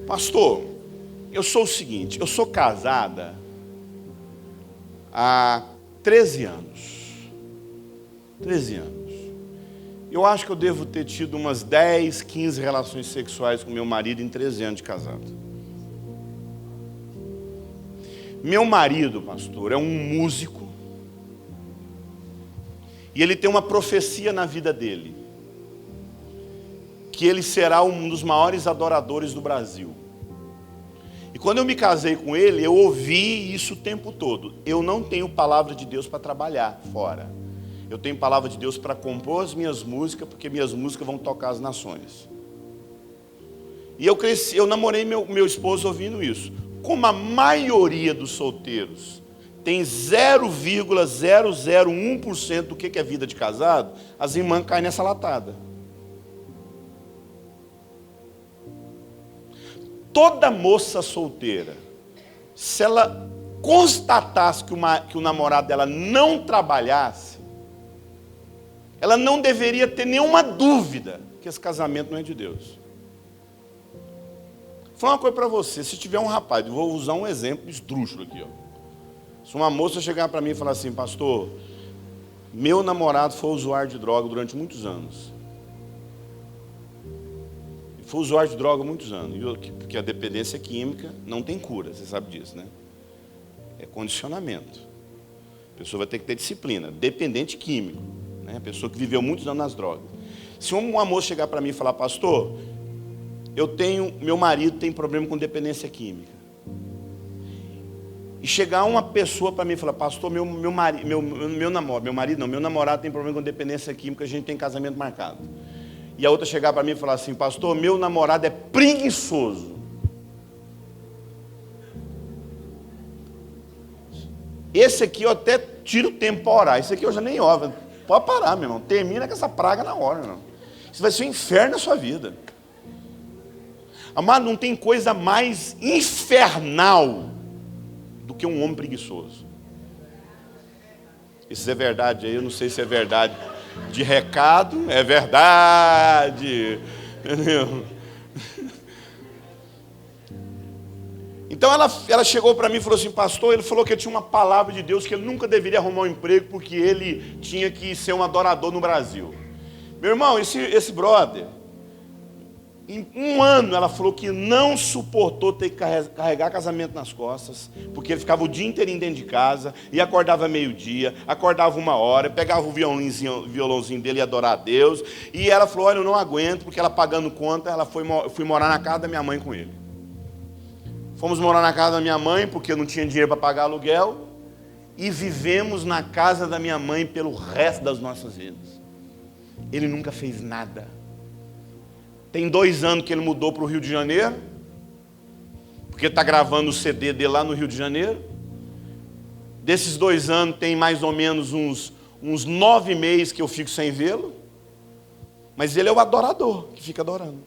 Pastor, eu sou o seguinte, eu sou casada há 13 anos. 13 anos. Eu acho que eu devo ter tido umas 10, 15 relações sexuais com meu marido em 13 anos de casado. Meu marido, pastor, é um músico. E ele tem uma profecia na vida dele. Que ele será um dos maiores adoradores do Brasil. E quando eu me casei com ele, eu ouvi isso o tempo todo. Eu não tenho palavra de Deus para trabalhar fora. Eu tenho palavra de Deus para compor as minhas músicas, porque minhas músicas vão tocar as nações. E eu namorei meu esposo ouvindo isso. Como a maioria dos solteiros tem 0,001% do que é vida de casado, as irmãs caem nessa latada. Toda moça solteira, se ela constatasse que o namorado dela não trabalhasse, ela não deveria ter nenhuma dúvida que esse casamento não é de Deus. Vou falar uma coisa para você: se tiver um rapaz, eu vou usar um exemplo esdrúxulo aqui, ó. Se uma moça chegar para mim e falar assim: pastor, meu namorado foi usuário de droga durante muitos anos. Foi usuário de droga há muitos anos. Porque a dependência química não tem cura, você sabe disso, né? É condicionamento. A pessoa vai ter que ter disciplina. Dependente químico, né? A pessoa que viveu muitos anos nas drogas. Se uma moça chegar para mim e falar: pastor, meu marido tem problema com dependência química. E chegar uma pessoa para mim e falar: pastor, meu namorado tem problema com dependência química, a gente tem casamento marcado. E a outra chegar para mim e falar assim: pastor, meu namorado é preguiçoso. Esse aqui eu até tiro o tempo para orar. Esse aqui eu já nem oro. Pode parar, meu irmão. Termina com essa praga na hora, meu irmão. Isso vai ser um inferno na sua vida. Amado, não tem coisa mais infernal do que um homem preguiçoso. Isso é verdade aí, eu não sei se é verdade de recado, é verdade. entendeu? Então ela chegou para mim e falou assim, pastor, ele falou que eu tinha uma palavra de Deus, que ele nunca deveria arrumar um emprego, porque ele tinha que ser um adorador no Brasil. Meu irmão, esse brother, em um ano ela falou que não suportou ter que carregar casamento nas costas, porque ele ficava o dia inteirinho dentro de casa, e acordava meio-dia, acordava 1 hora, pegava o violãozinho dele e adorar a Deus, e ela falou, olha, eu não aguento, porque ela pagando conta, fui morar na casa da minha mãe com ele. Fomos morar na casa da minha mãe, porque eu não tinha dinheiro para pagar aluguel, e vivemos na casa da minha mãe pelo resto das nossas vidas. Ele nunca fez nada. Tem 2 anos que ele mudou para o Rio de Janeiro, porque está gravando o CD dele lá no Rio de Janeiro. Desses 2 anos tem mais ou menos uns 9 meses que eu fico sem vê-lo. Mas ele é o adorador, que fica adorando.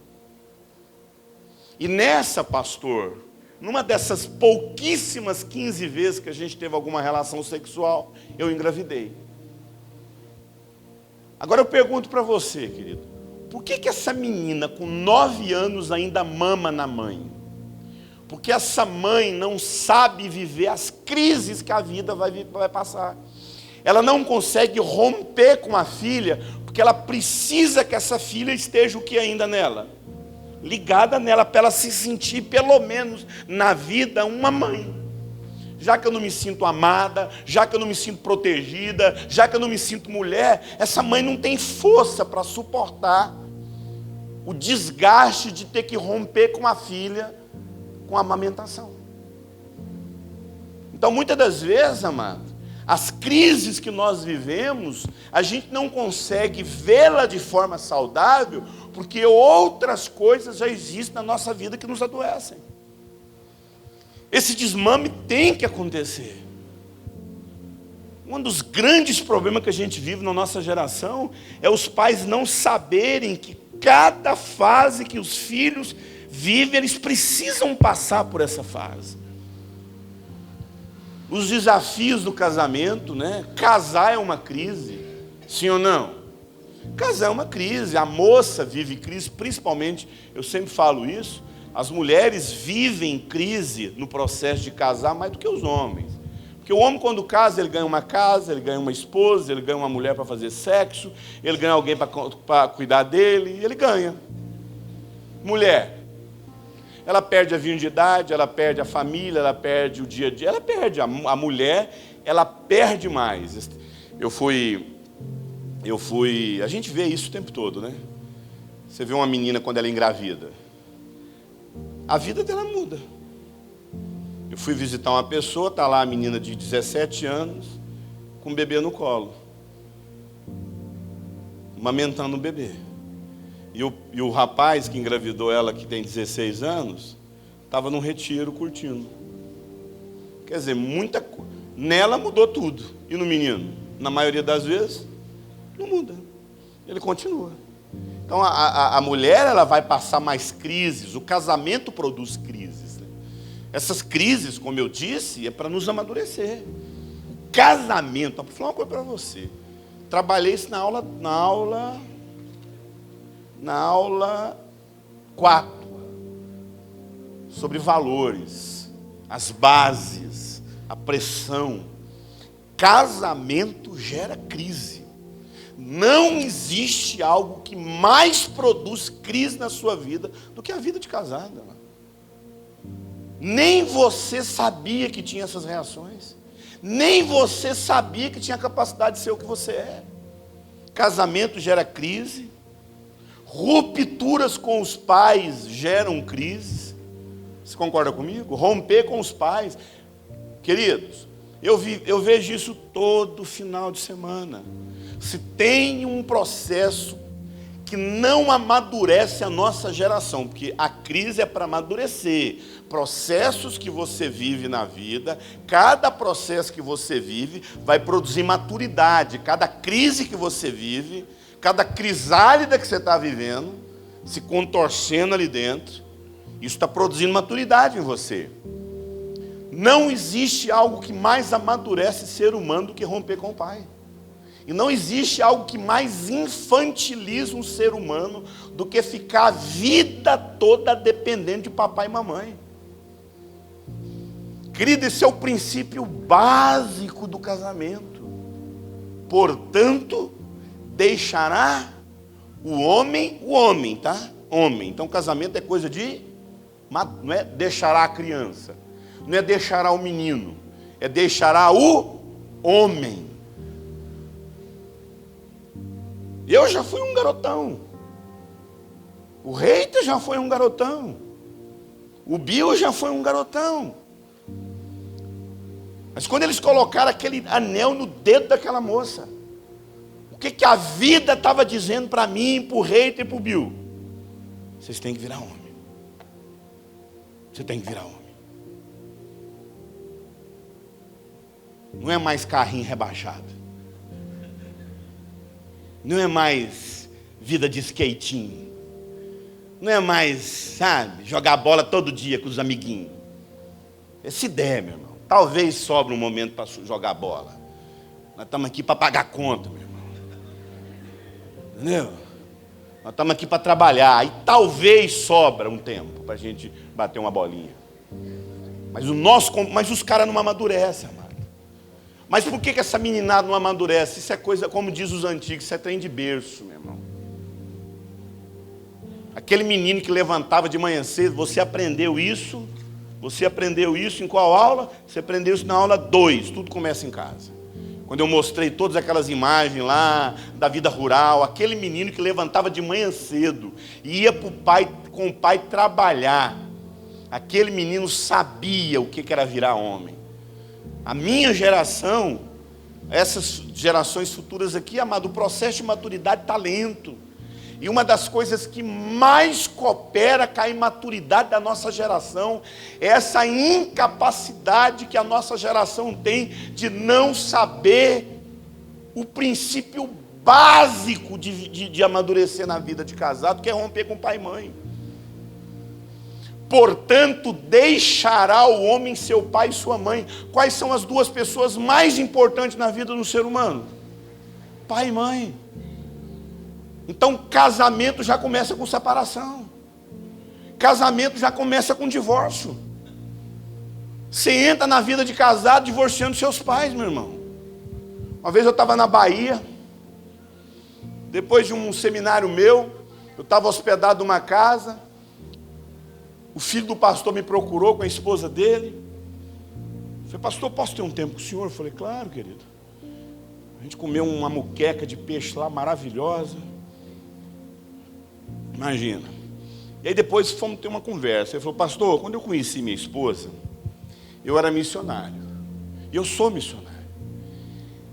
E nessa, pastor, numa dessas pouquíssimas 15 vezes que a gente teve alguma relação sexual, eu engravidei. Agora eu pergunto para você, querido, por que essa menina com 9 anos ainda mama na mãe? Porque essa mãe não sabe viver as crises que a vida vai passar. Ela não consegue romper com a filha, porque ela precisa que essa filha esteja o que ainda nela? Ligada nela, para ela se sentir, pelo menos, na vida, uma mãe. Já que eu não me sinto amada, já que eu não me sinto protegida, já que eu não me sinto mulher, essa mãe não tem força para suportar o desgaste de ter que romper com a filha, com a amamentação. Então, muitas das vezes, amado, as crises que nós vivemos, a gente não consegue vê-la de forma saudável, porque outras coisas já existem na nossa vida que nos adoecem. Esse desmame tem que acontecer. Um dos grandes problemas que a gente vive na nossa geração é os pais não saberem que cada fase que os filhos vivem, eles precisam passar por essa fase. Os desafios do casamento, né? Casar é uma crise, sim ou não? Casar é uma crise, a moça vive crise, principalmente, eu sempre falo isso, as mulheres vivem crise no processo de casar mais do que os homens. Porque o homem, quando casa, ele ganha uma casa, ele ganha uma esposa, ele ganha uma mulher para fazer sexo, ele ganha alguém para cuidar dele, e ele ganha. Mulher, ela perde a virgindade, ela perde a família, ela perde o dia a dia, ela perde. A mulher, ela perde mais. A gente vê isso o tempo todo, né? Você vê uma menina quando ela é engravida, a vida dela muda. Eu fui visitar uma pessoa, está lá a menina de 17 anos, com um bebê no colo, amamentando um bebê. E o rapaz que engravidou ela, que tem 16 anos, estava num retiro curtindo. Quer dizer, nela mudou tudo. E no menino? Na maioria das vezes, não muda. Ele continua. Então a mulher, ela vai passar mais crises. O casamento produz crises, né? Essas crises, como eu disse, é para nos amadurecer. O casamento, vou falar uma coisa para você. Trabalhei isso na aula 4, sobre valores, as bases, a pressão. Casamento gera crise. Não existe algo que mais produz crise na sua vida do que a vida de casada. Nem você sabia que tinha essas reações. Nem você sabia que tinha capacidade de ser o que você é. Casamento gera crise. Rupturas com os pais geram crises. Você concorda comigo? Romper com os pais. Queridos, eu vejo isso todo final de semana. Se tem um processo que não amadurece a nossa geração, porque a crise é para amadurecer. Processos que você vive na vida, cada processo que você vive vai produzir maturidade. Cada crise que você vive, cada crisálida que você está vivendo, se contorcendo ali dentro, isso está produzindo maturidade em você. Não existe algo que mais amadurece ser humano do que romper com o pai. E não existe algo que mais infantiliza um ser humano do que ficar a vida toda dependendo de papai e mamãe. Querido, esse é o princípio básico do casamento. Portanto, deixará o homem, tá? Homem. Então, casamento é coisa de, não é deixará a criança, não é deixará o menino, é deixará o homem. Eu já fui um garotão. O Reiter já foi um garotão. O Bill já foi um garotão. Mas quando eles colocaram aquele anel no dedo daquela moça, o que a vida estava dizendo para mim, para o Reiter e para o Bill? Vocês têm que virar homem. Você tem que virar homem. Não é mais carrinho rebaixado. Não é mais vida de skatinho. Não é mais, sabe, jogar bola todo dia com os amiguinhos. Essa ideia, meu irmão. Talvez sobre um momento para jogar bola. Nós estamos aqui para pagar conta, meu irmão. Entendeu? Nós estamos aqui para trabalhar. E talvez sobra um tempo para a gente bater uma bolinha. Mas os caras não amadurecem, amado. Mas por que essa meninada não amadurece? Isso é coisa, como diz os antigos, isso é trem de berço, meu irmão. Aquele menino que levantava de manhã cedo, você aprendeu isso? Você aprendeu isso em qual aula? Você aprendeu isso na aula 2, tudo começa em casa. Quando eu mostrei todas aquelas imagens lá, da vida rural, aquele menino que levantava de manhã cedo, e ia com o pai trabalhar. Aquele menino sabia o que era virar homem. A minha geração, essas gerações futuras aqui, amado, o processo de maturidade está lento. E uma das coisas que mais coopera com a imaturidade da nossa geração é essa incapacidade que a nossa geração tem de não saber o princípio básico de amadurecer na vida de casado, que é romper com pai e mãe. Portanto, deixará o homem seu pai e sua mãe. Quais são as duas pessoas mais importantes na vida do ser humano? Pai e mãe. Então, casamento já começa com separação. Casamento já começa com divórcio. Você entra na vida de casado divorciando seus pais, meu irmão. Uma vez eu estava na Bahia, depois de um seminário meu, eu estava hospedado numa casa, o filho do pastor me procurou com a esposa dele. Eu falei, pastor, posso ter um tempo com o senhor? Eu falei, claro, querido. A gente comeu uma muqueca de peixe lá, maravilhosa. Imagina. E aí depois fomos ter uma conversa. Ele falou, pastor, quando eu conheci minha esposa, eu era missionário. E eu sou missionário.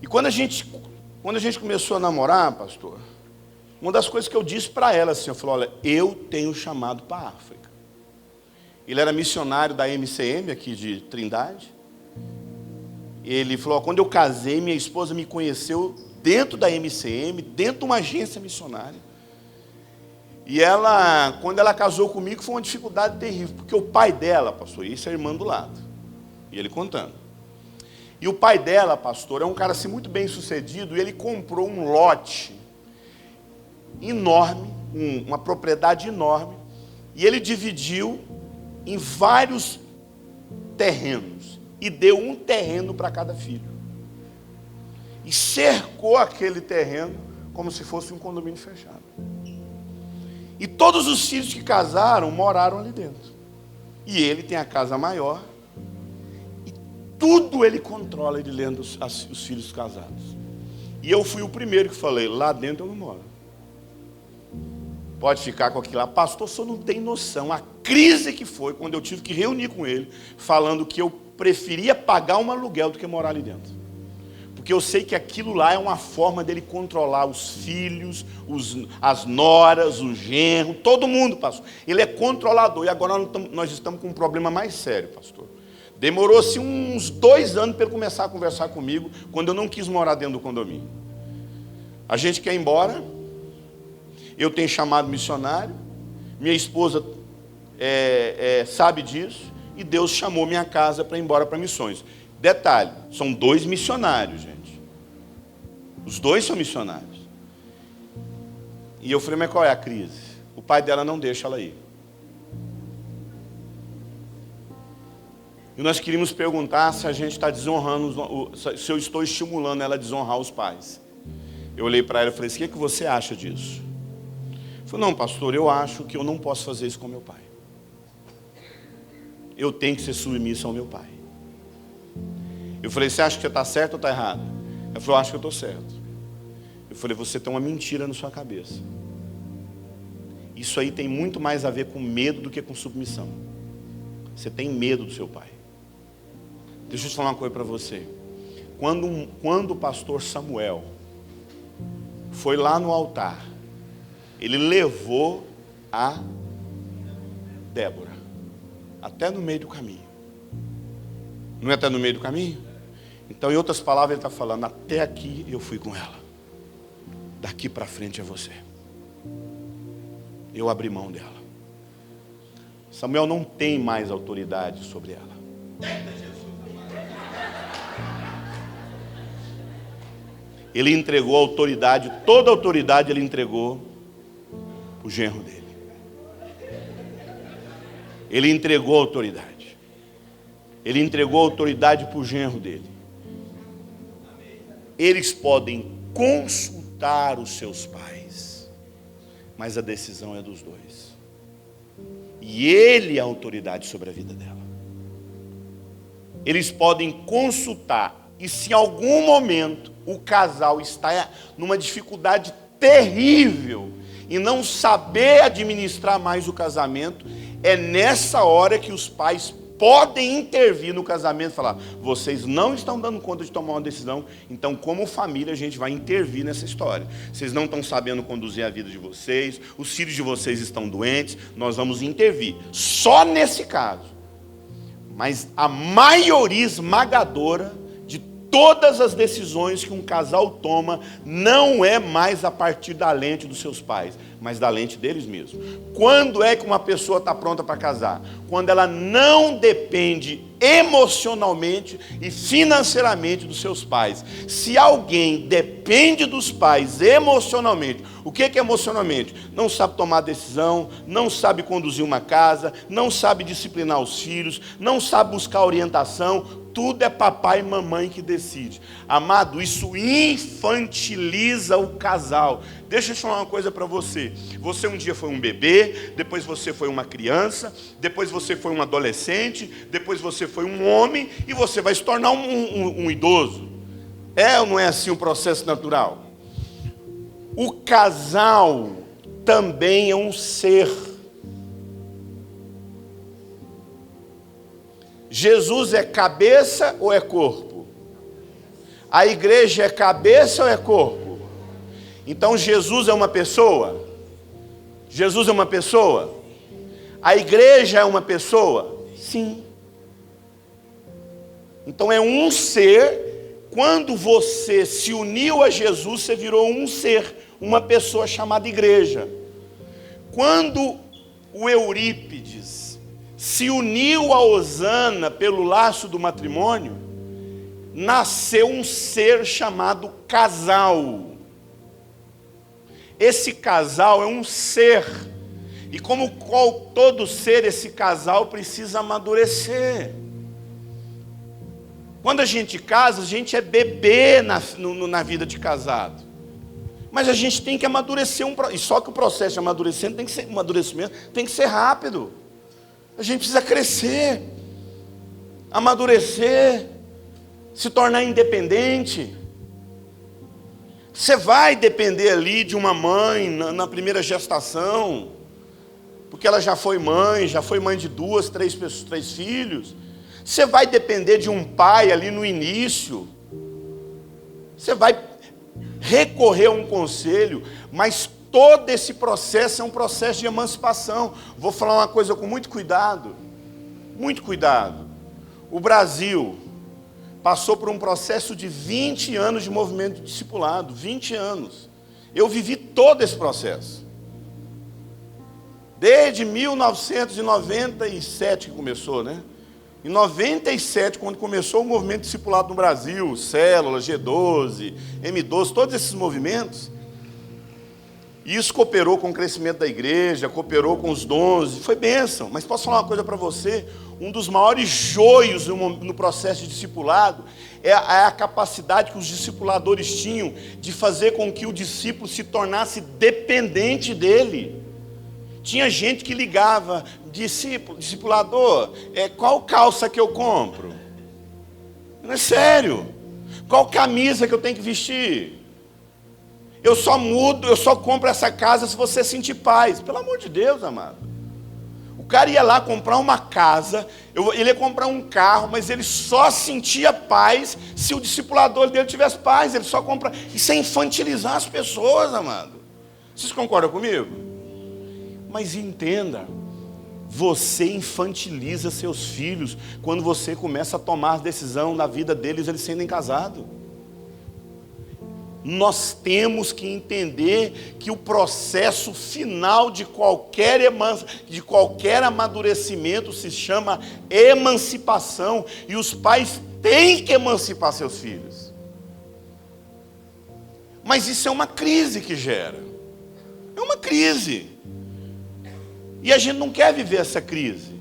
E quando a gente começou a namorar, pastor, uma das coisas que eu disse para ela, assim, eu falei, olha, eu tenho chamado para a África. Ele era missionário da MCM aqui de Trindade. Ele falou, quando eu casei, minha esposa me conheceu dentro da MCM, dentro de uma agência missionária. E ela, quando ela casou comigo, foi uma dificuldade terrível, porque o pai dela, pastor, isso é a irmã do lado, e ele contando. E o pai dela, pastor, é um cara assim muito bem sucedido, e ele comprou um lote enorme, uma propriedade enorme, e ele dividiu em vários terrenos, e deu um terreno para cada filho. E cercou aquele terreno como se fosse um condomínio fechado. E todos os filhos que casaram moraram ali dentro. E ele tem a casa maior. E tudo ele controla de dentro os filhos casados. E eu fui o primeiro que falei, lá dentro eu não moro. Pode ficar com aquilo lá. Pastor, o senhor não tem noção. A crise que foi quando eu tive que reunir com ele, falando que eu preferia pagar um aluguel do que morar ali dentro. Porque eu sei que aquilo lá é uma forma dele controlar os filhos, as noras, o genro, todo mundo, pastor. Ele é controlador. E agora nós estamos com um problema mais sério, pastor. Demorou-se uns 2 anos para ele começar a conversar comigo, quando eu não quis morar dentro do condomínio. A gente quer ir embora. Eu tenho chamado missionário. Minha esposa sabe disso. E Deus chamou minha casa para ir embora para missões. Detalhe, são 2 missionários, gente. Os 2 são missionários. E eu falei, mas qual é a crise? O pai dela não deixa ela ir. E nós queríamos perguntar se a gente está desonrando, se eu estou estimulando ela a desonrar os pais. Eu olhei para ela e falei assim, o que você acha disso? Ela falou, não, pastor, eu acho que eu não posso fazer isso com meu pai. Eu tenho que ser submissa ao meu pai. Eu falei, você acha que você está certo ou está errado? Ela falou, eu acho que eu estou certo. Eu falei, você tem uma mentira na sua cabeça. Isso aí tem muito mais a ver com medo do que com submissão. Você tem medo do seu pai. Deixa eu te falar uma coisa para você. Quando o pastor Samuel foi lá no altar, ele levou a Débora até no meio do caminho. Não é até no meio do caminho? Então, em outras palavras, ele está falando, até aqui eu fui com ela. Daqui para frente é você. Eu abri mão dela. Samuel não tem mais autoridade sobre ela. Ele entregou a autoridade, toda a autoridade ele entregou para o genro dele. Ele entregou a autoridade. Ele entregou a autoridade para o genro dele. Eles podem consultar os seus pais, mas a decisão é dos dois. E ele é a autoridade sobre a vida dela. Eles podem consultar, e se em algum momento o casal está numa dificuldade terrível e não saber administrar mais o casamento, é nessa hora que os pais podem intervir no casamento e falar, vocês não estão dando conta de tomar uma decisão, então como família a gente vai intervir nessa história. Vocês não estão sabendo conduzir a vida de vocês, os filhos de vocês estão doentes, nós vamos intervir. Só nesse caso. Mas a maioria esmagadora de todas as decisões que um casal toma não é mais a partir da lente dos seus pais, mas da lente deles mesmos. Quando é que uma pessoa está pronta para casar? Quando ela não depende emocionalmente e financeiramente dos seus pais. Se alguém depende dos pais emocionalmente, o que é emocionalmente? Não sabe tomar decisão, não sabe conduzir uma casa, não sabe disciplinar os filhos, não sabe buscar orientação, tudo é papai e mamãe que decide. Amado, isso infantiliza o casal. Deixa eu falar uma coisa para você. Você um dia foi um bebê, depois você foi uma criança, depois você foi um adolescente, depois você foi um homem e você vai se tornar um idoso. É ou não é assim o processo natural? O casal também é um ser. Jesus é cabeça ou é corpo? A igreja é cabeça ou é corpo? Então Jesus é uma pessoa? Jesus é uma pessoa? A igreja é uma pessoa? Sim. Então é um ser. Quando você se uniu a Jesus, você virou um ser, uma pessoa chamada igreja. Quando o Eurípides se uniu a Osana pelo laço do matrimônio, nasceu um ser chamado casal. Esse casal é um ser, e como todo ser, esse casal precisa amadurecer. Quando a gente casa, a gente é bebê na vida de casado. Mas a gente tem que amadurecer, e só que o processo de amadurecimento tem que ser rápido. A gente precisa crescer, amadurecer, se tornar independente. Você vai depender ali de uma mãe na primeira gestação, porque ela já foi mãe de 2, 3 filhos. Você vai depender de um pai ali no início. Você vai recorrer a um conselho, mas todo esse processo é um processo de emancipação. Vou falar uma coisa com muito cuidado. Muito cuidado. O Brasil passou por um processo de 20 anos de movimento de discipulado. 20 anos. Eu vivi todo esse processo. Desde 1997 que começou, né? Em 97, quando começou o movimento discipulado no Brasil, Célula, G12, M12, todos esses movimentos, E isso cooperou com o crescimento da igreja, cooperou com os dons, foi bênção. Mas posso falar uma coisa para você? Um dos maiores joios no processo de discipulado é a capacidade que os discipuladores tinham de fazer com que o discípulo se tornasse dependente dele. Tinha gente que ligava, discipulador, qual calça que eu compro? Não é sério. Qual camisa que eu tenho que vestir? Eu só compro essa casa se você sentir paz. Pelo amor de Deus, amado. O cara ia lá comprar uma casa, ele ia comprar um carro, mas ele só sentia paz se o discipulador dele tivesse paz. Ele só compra. Isso é infantilizar as pessoas, amado. Vocês concordam comigo? Mas entenda, você infantiliza seus filhos quando você começa a tomar decisão na vida deles, eles sendo casados. Nós temos que entender que o processo final de qualquer amadurecimento se chama emancipação. E os pais têm que emancipar seus filhos. Mas isso é uma crise que gera. É uma crise. E a gente não quer viver essa crise.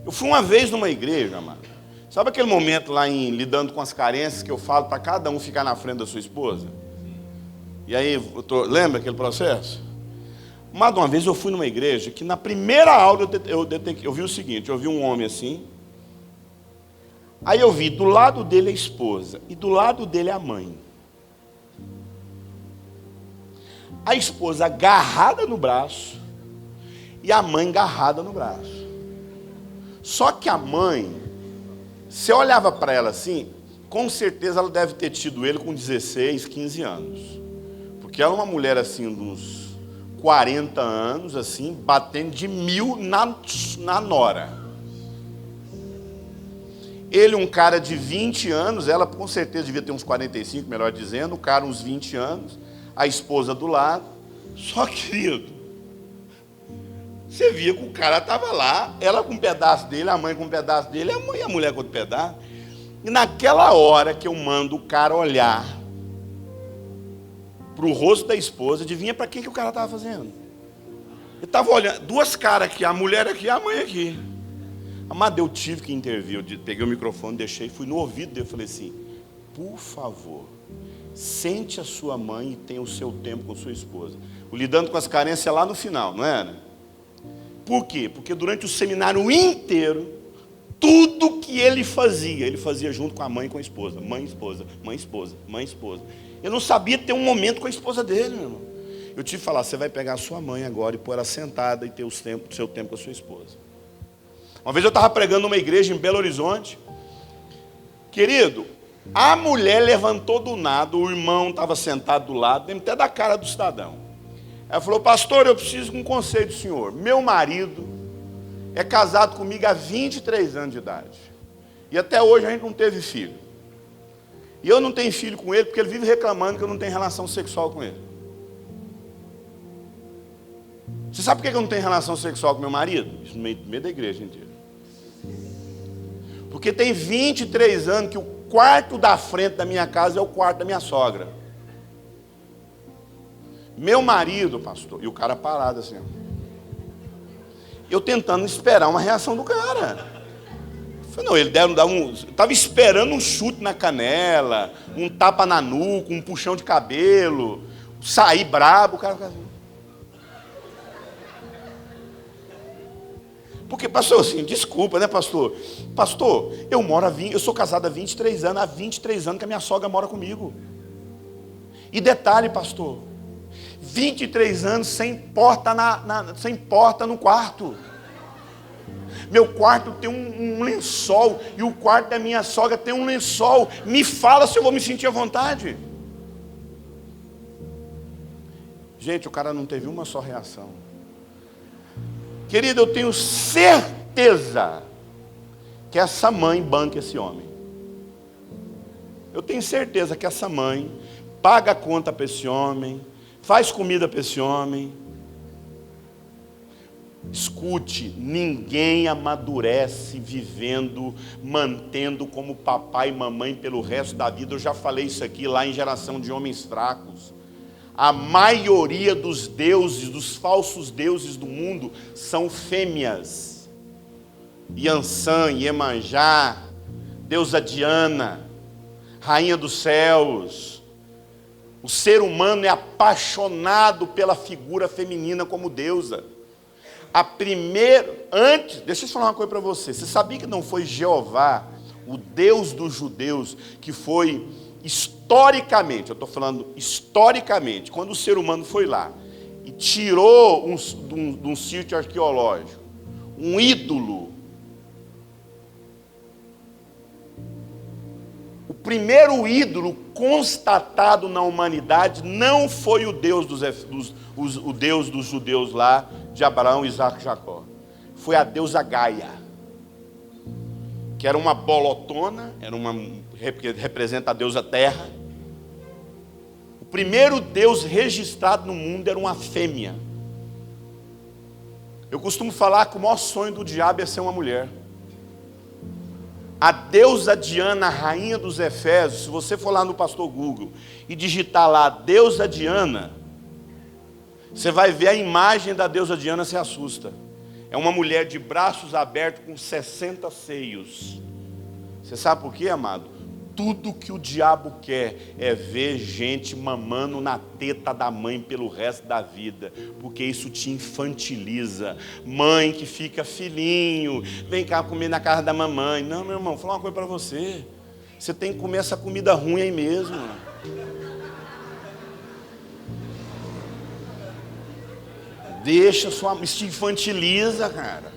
Eu fui uma vez numa igreja, amado. Sabe aquele momento lá em lidando com as carências que eu falo para cada um ficar na frente da sua esposa? E aí, lembra aquele processo? Mas uma vez eu fui numa igreja que na primeira aula eu vi o seguinte, eu vi um homem assim, aí eu vi do lado dele a esposa e do lado dele a mãe. A esposa agarrada no braço e a mãe agarrada no braço. Só que a mãe, você olhava para ela assim, com certeza ela deve ter tido ele com 16, 15 anos. Porque ela é uma mulher assim, uns 40 anos, assim, batendo de 1000 na nora. Ele, um cara de 20 anos, ela com certeza devia ter uns 45, melhor dizendo, o cara uns 20 anos, a esposa do lado. Só, querido, você via que o cara estava lá, ela com um pedaço dele, a mãe com um pedaço dele, a mulher com outro pedaço. E naquela hora que eu mando o cara olhar para o rosto da esposa, adivinha para que o cara estava fazendo? Ele estava olhando, duas caras aqui, a mulher aqui e a mãe aqui. Amado, eu tive que intervir, eu peguei o microfone, deixei, fui no ouvido dele, falei assim, por favor, sente a sua mãe e tenha o seu tempo com sua esposa. O lidando com as carências é lá no final, não é, né? Por quê? Porque durante o seminário inteiro, tudo que ele fazia junto com a mãe e com a esposa. Mãe, esposa, mãe, esposa, mãe, esposa. Eu não sabia ter um momento com a esposa dele, meu irmão. Eu tive que falar, você vai pegar a sua mãe agora e pôr ela sentada e ter o seu tempo com a sua esposa. Uma vez eu estava pregando numa igreja em Belo Horizonte. Querido, a mulher levantou do nada, o irmão estava sentado do lado, lembro até da cara do cidadão. Ela falou, pastor, eu preciso de um conselho do senhor. Meu marido é casado comigo há 23 anos de idade. E até hoje a gente não teve filho. E eu não tenho filho com ele porque ele vive reclamando que eu não tenho relação sexual com ele. Você sabe por que eu não tenho relação sexual com meu marido? Isso no meio da igreja inteira. Porque tem 23 anos que o quarto da frente da minha casa é o quarto da minha sogra. Meu marido, pastor, e o cara parado assim, ó. Eu tentando esperar uma reação do cara. Eu falei, não, ele deve dar estava esperando um chute na canela, um tapa na nuca, um puxão de cabelo, sair brabo, o cara fica assim. Porque, pastor, assim, desculpa, né, pastor? Pastor, eu sou casado há 23 anos, há 23 anos que a minha sogra mora comigo. E detalhe, pastor, 23 anos sem porta, sem porta no quarto. Meu quarto tem um lençol, e o quarto da minha sogra tem um lençol. Me fala se eu vou me sentir à vontade. Gente, o cara não teve uma só reação. Querido, eu tenho certeza que essa mãe banca esse homem. Eu tenho certeza que essa mãe paga a conta para esse homem, faz comida para esse homem. Escute, ninguém amadurece vivendo, mantendo como papai e mamãe pelo resto da vida. Eu já falei isso aqui lá em Geração de Homens Fracos. A maioria dos deuses, dos falsos deuses do mundo, são fêmeas. Iansã, Iemanjá, deusa Diana, rainha dos céus. O ser humano é apaixonado pela figura feminina como deusa. Deixa eu falar uma coisa para você. Você sabia que não foi Jeová, o Deus dos judeus, que foi historicamente, eu estou falando historicamente, quando o ser humano foi lá e tirou de um sítio arqueológico um ídolo. O primeiro ídolo constatado na humanidade não foi o Deus o Deus dos judeus lá, de Abraão, Isaac e Jacó. Foi a deusa Gaia, que era uma bolotona, que representa a deusa Terra. O primeiro Deus registrado no mundo era uma fêmea. Eu costumo falar que o maior sonho do diabo é ser uma mulher. A deusa Diana, a rainha dos Efésios, se você for lá no Pastor Google e digitar lá deusa Diana, você vai ver a imagem da deusa Diana, se assusta. É uma mulher de braços abertos com 60 seios. Você sabe por quê, amado? Tudo que o diabo quer é ver gente mamando na teta da mãe pelo resto da vida, porque isso te infantiliza. Mãe que fica, filhinho, vem cá comer na casa da mamãe. Não, meu irmão, vou falar uma coisa para você. Você tem que comer essa comida ruim aí mesmo. Deixa sua... Isso te infantiliza, cara.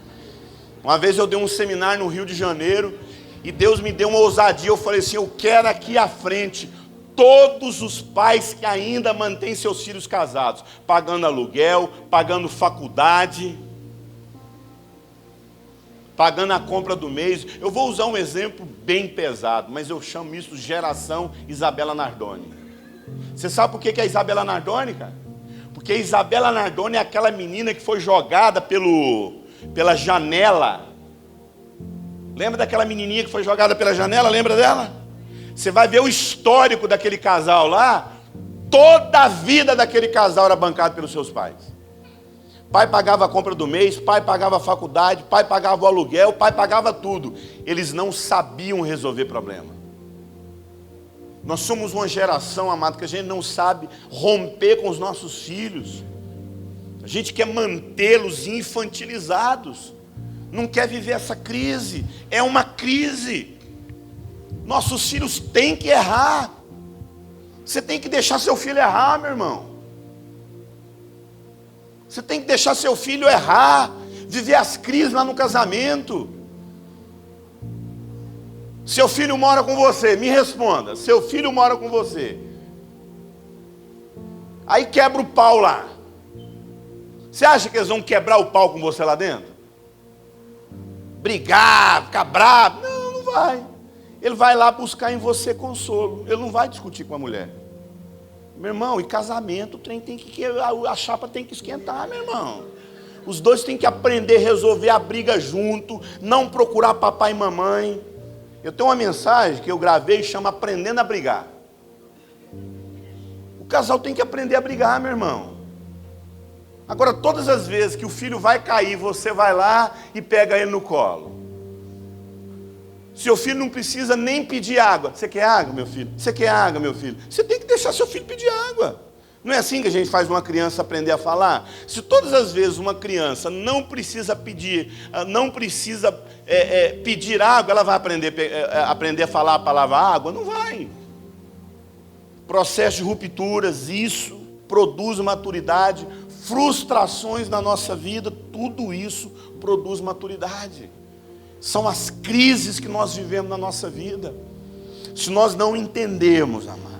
Uma vez eu dei um seminário no Rio de Janeiro e Deus me deu uma ousadia. Eu falei assim: eu quero aqui à frente todos os pais que ainda mantêm seus filhos casados, pagando aluguel, pagando faculdade, pagando a compra do mês. Eu vou usar um exemplo bem pesado, mas eu chamo isso de geração Isabela Nardoni. Você sabe por que é Isabela Nardoni, cara? Porque a Isabela Nardoni é aquela menina que foi jogada pela janela. Lembra daquela menininha que foi jogada pela janela? Lembra dela? Você vai ver o histórico daquele casal lá. Toda a vida daquele casal era bancado pelos seus pais. Pai pagava a compra do mês, pai pagava a faculdade, pai pagava o aluguel, pai pagava tudo. Eles não sabiam resolver problema. Nós somos uma geração, amado, que a gente não sabe romper com os nossos filhos. A gente quer mantê-los infantilizados. Não quer viver essa crise. É uma crise. Nossos filhos têm que errar. Você tem que deixar seu filho errar, meu irmão. Você tem que deixar seu filho errar. Viver as crises lá no casamento. Seu filho mora com você, me responda. Seu filho mora com você. Aí quebra o pau lá. Você acha que eles vão quebrar o pau com você lá dentro? Brigar, ficar bravo? Não, não vai. Ele vai lá buscar em você consolo. Ele não vai discutir com a mulher. Meu irmão, e casamento, a chapa tem que esquentar, meu irmão. Os dois têm que aprender a resolver a briga junto, não procurar papai e mamãe. Eu tenho uma mensagem que eu gravei e chama Aprendendo a Brigar. O casal tem que aprender a brigar, meu irmão. Agora, todas as vezes que o filho vai cair, você vai lá e pega ele no colo. Seu filho não precisa nem pedir água. Você quer água, meu filho? Você quer água, meu filho? Você tem que deixar seu filho pedir água. Não é assim que a gente faz uma criança aprender a falar? Se todas as vezes uma criança não precisa pedir água, ela vai aprender a falar a palavra água? Não vai. Processo de rupturas, isso produz maturidade. Frustrações na nossa vida, tudo isso produz maturidade. São as crises que nós vivemos na nossa vida. Se nós não entendermos, amado,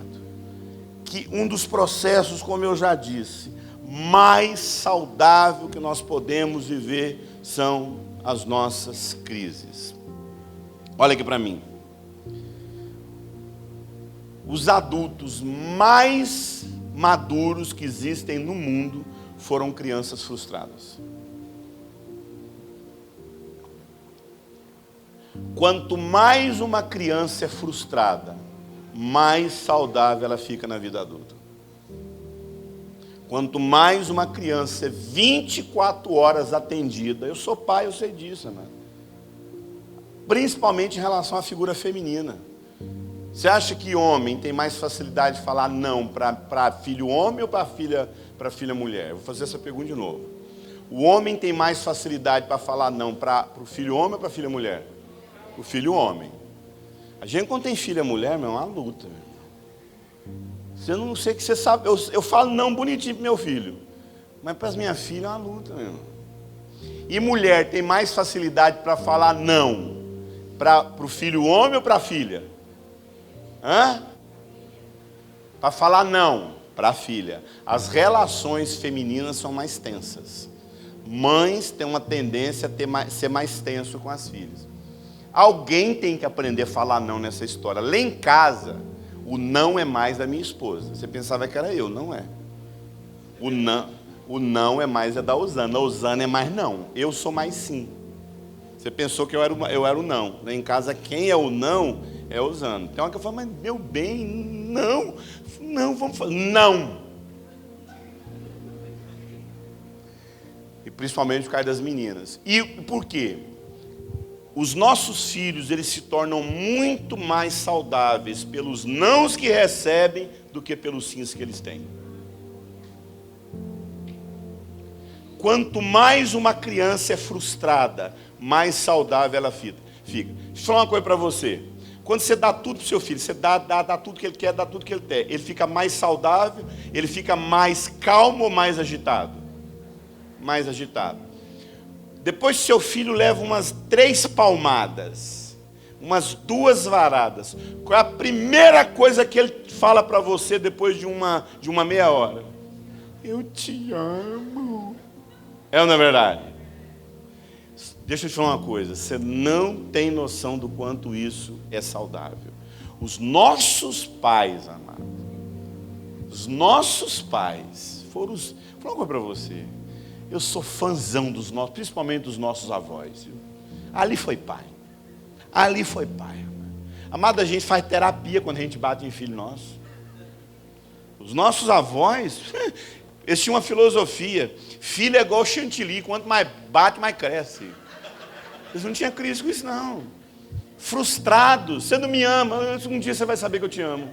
que um dos processos, como eu já disse, mais saudável que nós podemos viver são as nossas crises. Olha aqui para mim. Os adultos mais maduros que existem no mundo foram crianças frustradas. Quanto mais uma criança é frustrada, mais saudável ela fica na vida adulta. Quanto mais uma criança é 24 horas atendida, eu sou pai, eu sei disso, né? Principalmente em relação à figura feminina. Você acha que homem tem mais facilidade de falar não para filho homem ou para filha mulher? Eu vou fazer essa pergunta de novo. O homem tem mais facilidade para falar não para o filho homem ou para a filha mulher? O filho homem. A gente quando tem filha mulher, meu, é uma luta. Você não sei que você sabe. Eu falo não bonitinho para meu filho, mas para as minhas filhas é uma luta, meu. E mulher tem mais facilidade para falar não para o filho homem ou para a filha? Para falar não para a filha. As relações femininas são mais tensas. Mães têm uma tendência a ser mais tenso com as filhas. Alguém tem que aprender a falar não nessa história. Lá em casa, o não é mais da minha esposa. Você pensava que era eu, não é. O não é mais da Osana. A Osana é mais não. Eu sou mais sim. Você pensou que eu era o não. Lá em casa, quem é o não é a Osana. Tem uma que eu falo, mas meu bem, não, vamos fazer. Não. E principalmente por causa das meninas. E por quê? Os nossos filhos, eles se tornam muito mais saudáveis pelos nãos que recebem do que pelos sims que eles têm. Quanto mais uma criança é frustrada, mais saudável ela fica. Deixa eu falar uma coisa para você. Quando você dá tudo para o seu filho, você dá tudo que ele quer, dá tudo que ele quer. Ele fica mais saudável, ele fica mais calmo ou mais agitado? Mais agitado. Depois que seu filho leva umas 3 palmadas, umas 2 varadas, qual é a primeira coisa que ele fala para você depois de uma meia hora? Eu te amo. É ou não é verdade? Deixa eu te falar uma coisa, você não tem noção do quanto isso é saudável. Os nossos pais, amado, os nossos pais foram os... Vou falar uma coisa para você. Eu sou fãzão dos nossos, principalmente dos nossos avós. Viu? Ali foi pai. Ali foi pai. Amado, a gente faz terapia quando a gente bate em filho nosso. Os nossos avós, eles tinham uma filosofia. Filho é igual chantilly, quanto mais bate, mais cresce. Eles não tinham crise com isso, não. Frustrados, você não me ama, um dia você vai saber que eu te amo.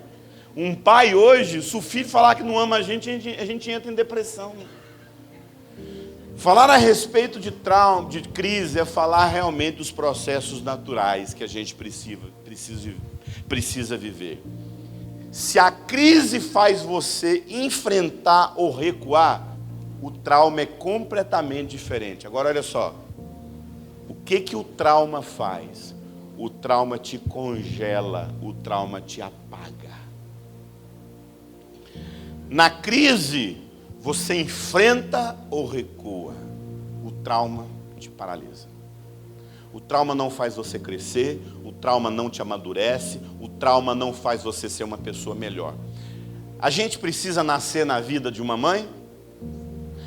Um pai hoje, se o filho falar que não ama a gente entra em depressão. Falar a respeito de trauma, de crise, é falar realmente dos processos naturais que a gente precisa viver. Se a crise faz você enfrentar ou recuar, o trauma é completamente diferente. Agora olha só, o que o trauma faz? O trauma te congela, o trauma te apaga. Na crise, você enfrenta ou recua. O trauma te paralisa. O trauma não faz você crescer, o trauma não te amadurece, o trauma não faz você ser uma pessoa melhor. A gente precisa nascer na vida de uma mãe?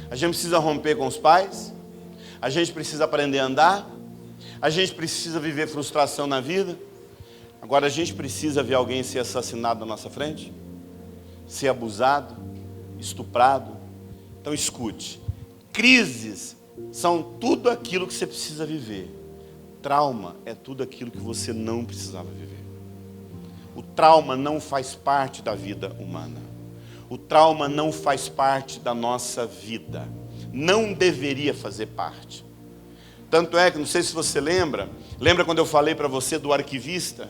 A gente precisa romper com os pais? A gente precisa aprender a andar? A gente precisa viver frustração na vida? Agora a gente precisa ver alguém ser assassinado na nossa frente? Ser abusado? Estuprado? Então escute, crises são tudo aquilo que você precisa viver. Trauma é tudo aquilo que você não precisava viver. O trauma não faz parte da vida humana. O trauma não faz parte da nossa vida. Não deveria fazer parte. Tanto é que, não sei se você lembra quando eu falei para você do arquivista?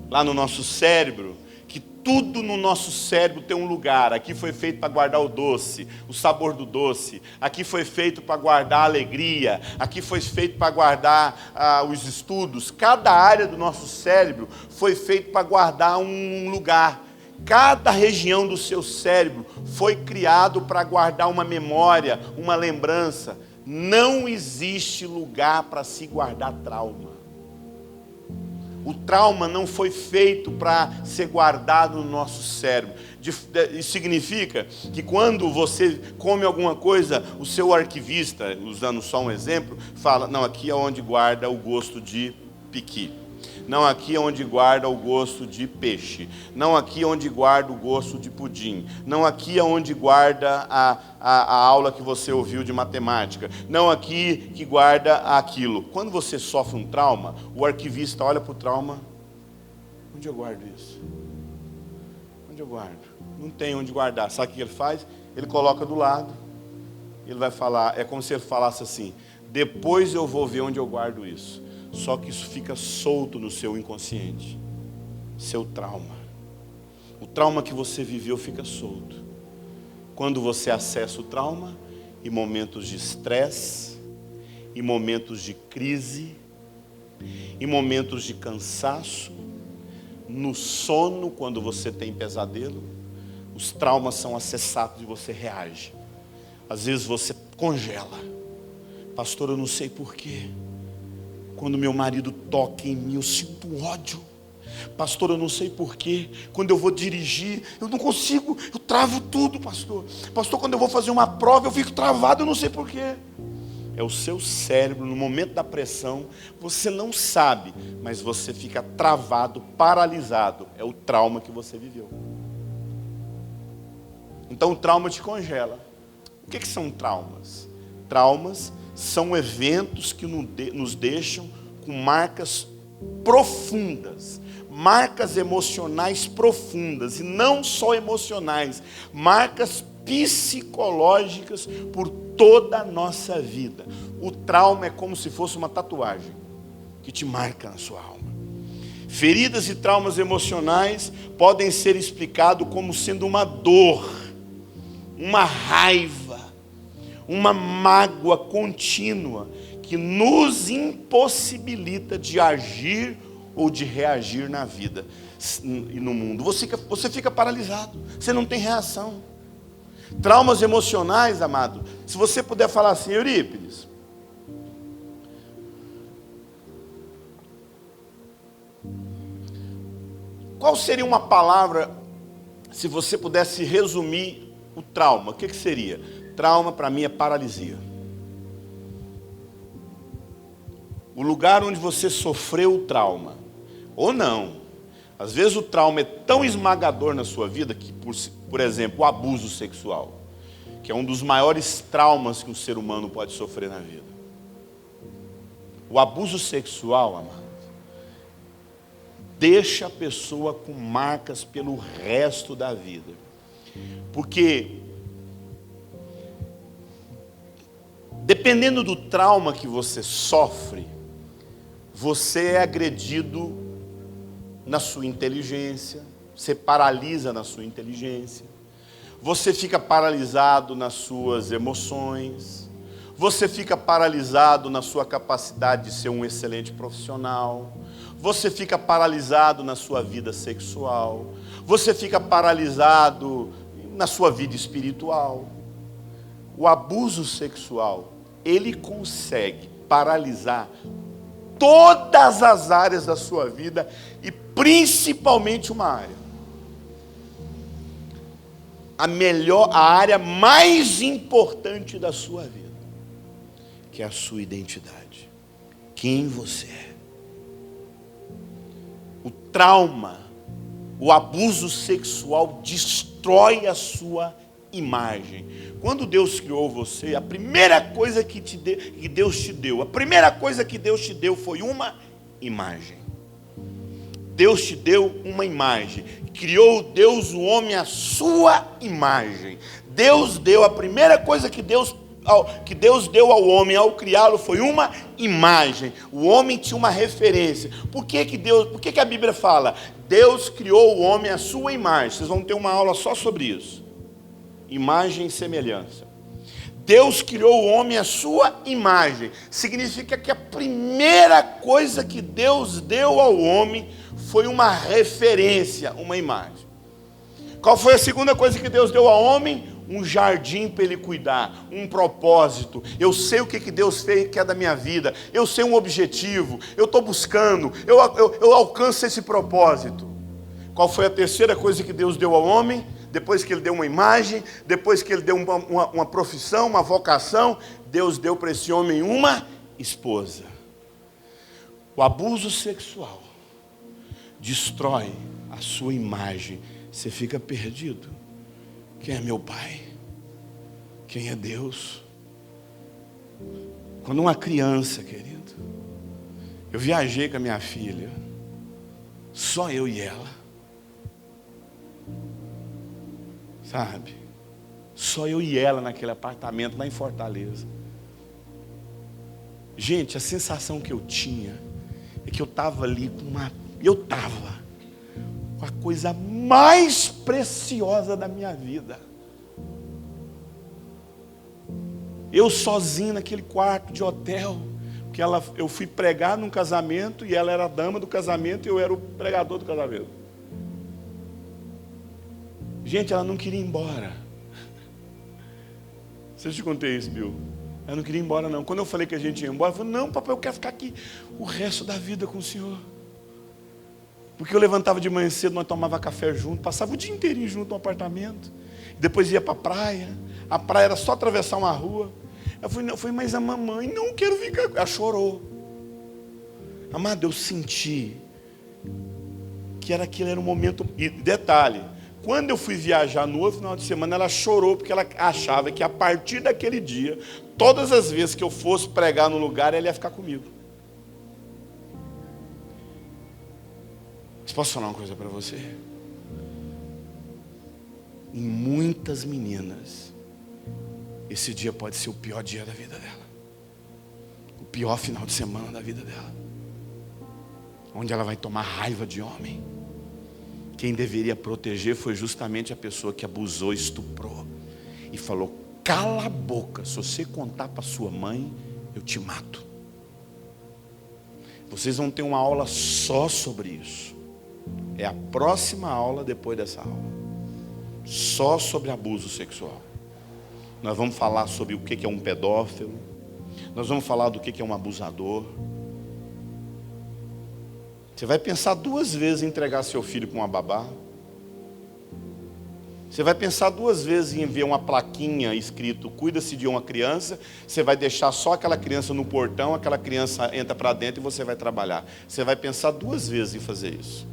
Lá no nosso cérebro, que tudo no nosso cérebro tem um lugar. Aqui foi feito para guardar o doce, o sabor do doce. Aqui foi feito para guardar a alegria. Aqui foi feito para guardar os estudos. Cada área do nosso cérebro foi feito para guardar um lugar. Cada região do seu cérebro foi criado para guardar uma memória, uma lembrança. Não existe lugar para se guardar trauma. O trauma não foi feito para ser guardado no nosso cérebro. Isso significa que quando você come alguma coisa, o seu arquivista, usando só um exemplo, fala, não, aqui é onde guarda o gosto de piqui. Não aqui é onde guarda o gosto de peixe. Não aqui é onde guarda o gosto de pudim. Não aqui é onde guarda a aula que você ouviu de matemática. Não aqui que guarda aquilo. Quando você sofre um trauma, o arquivista olha para o trauma. Onde eu guardo isso? Onde eu guardo? Não tem onde guardar. Sabe o que ele faz? Ele coloca do lado. Ele vai falar, é como se ele falasse assim: depois eu vou ver onde eu guardo isso. Só que isso fica solto no seu inconsciente. Seu trauma. O trauma que você viveu fica solto. Quando você acessa o trauma, em momentos de estresse, em momentos de crise, em momentos de cansaço, no sono, quando você tem pesadelo, os traumas são acessados e você reage. Às vezes você congela. Pastor, eu não sei porquê. Quando meu marido toca em mim, eu sinto um ódio. Pastor, eu não sei porquê. Quando eu vou dirigir, eu não consigo, eu travo tudo, pastor. Pastor, quando eu vou fazer uma prova, eu fico travado, eu não sei porquê. É o seu cérebro, no momento da pressão, você não sabe, mas você fica travado, paralisado. É o trauma que você viveu. Então o trauma te congela. O que são traumas? Traumas são eventos que nos deixam com marcas profundas, marcas emocionais profundas, e não só emocionais, marcas psicológicas por toda a nossa vida. O trauma é como se fosse uma tatuagem que te marca na sua alma. Feridas e traumas emocionais podem ser explicados como sendo uma dor, uma raiva, uma mágoa contínua que nos impossibilita de agir ou de reagir na vida e no mundo. Você fica paralisado, você não tem reação. Traumas emocionais, amado, se você puder falar assim: Eurípides, qual seria uma palavra, se você pudesse resumir o trauma, o que seria? Trauma para mim é paralisia. O lugar onde você sofreu o trauma, ou não. Às vezes o trauma é tão esmagador na sua vida que, por exemplo, o abuso sexual, que é um dos maiores traumas que um ser humano pode sofrer na vida. O abuso sexual, amado, deixa a pessoa com marcas pelo resto da vida. Porque dependendo do trauma que você sofre, você é agredido na sua inteligência, você paralisa na sua inteligência, você fica paralisado nas suas emoções, você fica paralisado na sua capacidade de ser um excelente profissional, você fica paralisado na sua vida sexual, você fica paralisado na sua vida espiritual. O abuso sexual, ele consegue paralisar todas as áreas da sua vida e principalmente uma área. A área mais importante da sua vida, que é a sua identidade. Quem você é. O trauma, o abuso sexual destrói a sua imagem. Quando Deus criou você, a primeira coisa que Deus te deu foi uma imagem. Deus te deu uma imagem. Criou Deus o homem à sua imagem. Deus deu, a primeira coisa que Deus deu ao homem ao criá-lo foi uma imagem. O homem tinha uma referência. Por que a Bíblia fala? Deus criou o homem à sua imagem. Vocês vão ter uma aula só sobre isso. Imagem e semelhança. Deus criou o homem à sua imagem. Significa que a primeira coisa que Deus deu ao homem foi uma referência, uma imagem. Qual foi a segunda coisa que Deus deu ao homem? Um jardim para ele cuidar, um propósito. Eu sei o que Deus fez, que é da minha vida. Eu sei um objetivo. Eu estou buscando. Eu alcanço esse propósito. Qual foi a terceira coisa que Deus deu ao homem? Depois que ele deu uma imagem, depois que ele deu uma profissão, uma vocação, Deus deu para esse homem uma esposa. O abuso sexual destrói a sua imagem, você fica perdido. Quem é meu pai? Quem é Deus? Quando uma criança, querido, eu viajei com a minha filha, só eu e ela, sabe? Só eu e ela naquele apartamento lá em Fortaleza. Gente, a sensação que eu tinha é que eu estava ali com a coisa mais preciosa da minha vida. Eu sozinho naquele quarto de hotel, porque eu fui pregar num casamento e ela era a dama do casamento e eu era o pregador do casamento. Gente, ela não queria ir embora. Você te contei isso, Bill? Ela não queria ir embora, não. Quando eu falei que a gente ia embora, ela falou, não, papai, eu quero ficar aqui o resto da vida com o senhor. Porque eu levantava de manhã cedo, nós tomava café junto, passava o dia inteirinho junto no apartamento. Depois ia para a praia. A praia era só atravessar uma rua. Eu falei, mas a mamãe, não quero ficar. Ela chorou. Amado, eu senti que aquele era um momento. E detalhe, quando eu fui viajar no outro final de semana, ela chorou porque ela achava que a partir daquele dia, todas as vezes que eu fosse pregar no lugar, ela ia ficar comigo. Mas posso falar uma coisa para você? Em muitas meninas, esse dia pode ser o pior dia da vida dela. O pior final de semana da vida dela. Onde ela vai tomar raiva de homem. Quem deveria proteger foi justamente a pessoa que abusou, estuprou. E falou, cala a boca, se você contar para sua mãe, eu te mato. Vocês vão ter uma aula só sobre isso. É a próxima aula depois dessa aula. Só sobre abuso sexual. Nós vamos falar sobre o que é um pedófilo. Nós vamos falar do que é um abusador. Você vai pensar 2 vezes em entregar seu filho para uma babá. Você vai pensar 2 vezes em ver uma plaquinha escrito, cuida-se de uma criança. Você vai deixar só aquela criança no portão, aquela criança entra para dentro e você vai trabalhar. Você vai pensar 2 vezes em fazer isso.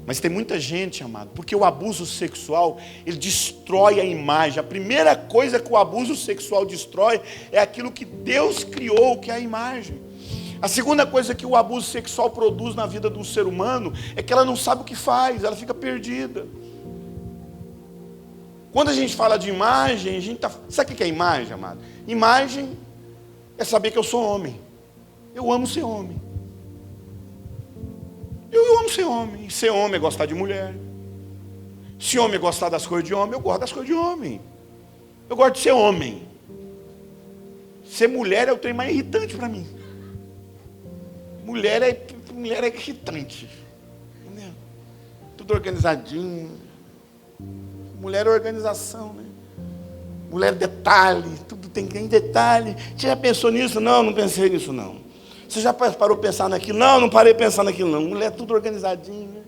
Mas tem muita gente, amado, porque o abuso sexual, ele destrói a imagem. A primeira coisa que o abuso sexual destrói é aquilo que Deus criou, que é a imagem. A segunda coisa que o abuso sexual produz na vida de um ser humano é que ela não sabe o que faz, ela fica perdida. Quando a gente fala de imagem, sabe o que é imagem, amado? Imagem é saber que eu sou homem. Eu amo ser homem. Eu amo ser homem. Ser homem é gostar de mulher. Se homem é gostar das coisas de homem, eu gosto das coisas de homem. Eu gosto de ser homem. Ser mulher é o trem mais irritante para mim. Mulher é irritante. Entendeu? Tudo organizadinho. Mulher é organização, né? Mulher é detalhe. Tudo tem detalhe. Você já pensou nisso? Não pensei nisso não. Você já parou pensar naquilo? Não parei pensar naquilo não. Mulher tudo organizadinho.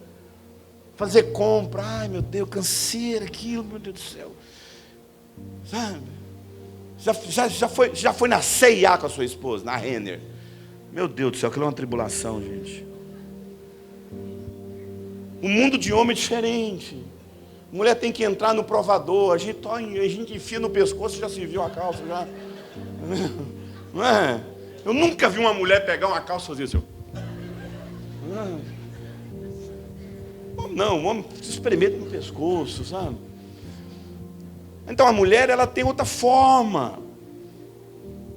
Fazer compra. Ai meu Deus, canseira aquilo, meu Deus do céu. Sabe? Já foi na C&A com a sua esposa, na Renner. Meu Deus do céu, aquilo é uma tribulação, gente. O mundo de homem é diferente. Mulher tem que entrar no provador. A gente enfia no pescoço, já se viu a calça já. Não é? Eu nunca vi uma mulher pegar uma calça e fazer assim. Não, o homem se experimenta no pescoço, sabe? Então a mulher, ela tem outra forma.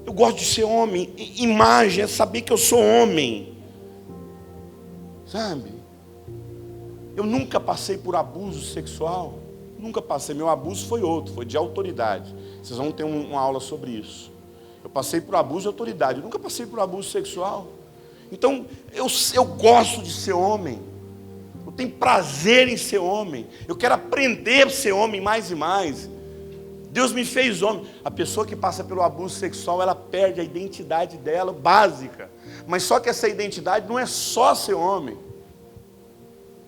Eu gosto de ser homem. Imagem é saber que eu sou homem. Sabe? Eu nunca passei por abuso sexual. Nunca passei. Meu abuso foi outro, foi de autoridade. Vocês vão ter uma aula sobre isso. Eu passei por abuso de autoridade. Eu nunca passei por abuso sexual. Então, eu gosto de ser homem. Eu tenho prazer em ser homem. Eu quero aprender a ser homem mais e mais. Deus me fez homem. A pessoa que passa pelo abuso sexual, ela perde a identidade dela básica. Mas só que essa identidade não é só ser homem.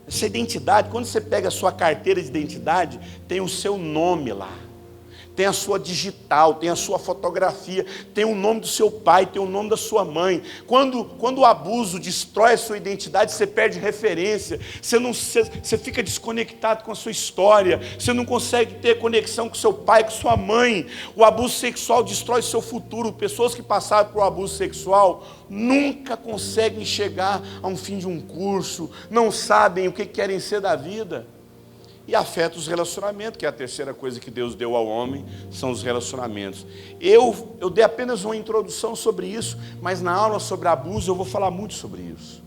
Essa identidade, quando você pega a sua carteira de identidade, tem o seu nome lá. tem a sua digital, tem a sua fotografia, tem o nome do seu pai, tem o nome da sua mãe. Quando o abuso destrói a sua identidade, você perde referência, você fica desconectado com a sua história, você não consegue ter conexão com seu pai, com sua mãe. O abuso sexual destrói seu futuro. Pessoas que passaram por abuso sexual nunca conseguem chegar a um fim de um curso, não sabem o que querem ser da vida. E afeta os relacionamentos, que é a terceira coisa que Deus deu ao homem, são os relacionamentos. Eu dei apenas uma introdução sobre isso, mas na aula sobre abuso eu vou falar muito sobre isso.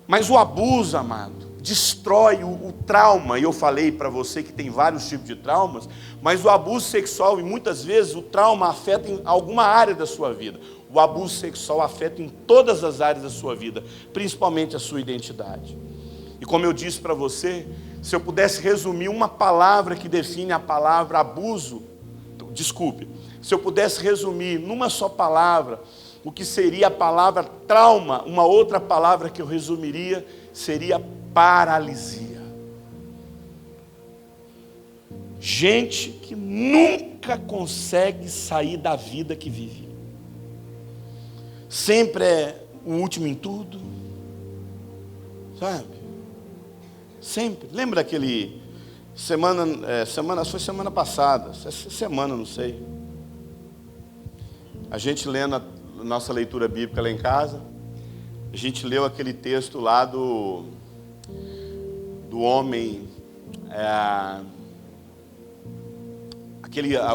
Mas o abuso, amado, destrói o trauma. E eu falei para você que tem vários tipos de traumas, mas o abuso sexual, e muitas vezes o trauma afeta em alguma área da sua vida. O abuso sexual afeta em todas as áreas da sua vida, principalmente a sua identidade. E como eu disse para você, se eu pudesse resumir uma palavra que define a palavra abuso, se eu pudesse resumir numa só palavra o que seria a palavra trauma, uma outra palavra que eu resumiria seria paralisia. Gente que nunca consegue sair da vida que vive. Sempre é o último em tudo, sabe? Sempre. Lembra aquele foi semana passada, essa semana, não sei. A gente lendo a nossa leitura bíblica lá em casa, a gente leu aquele texto lá do homem,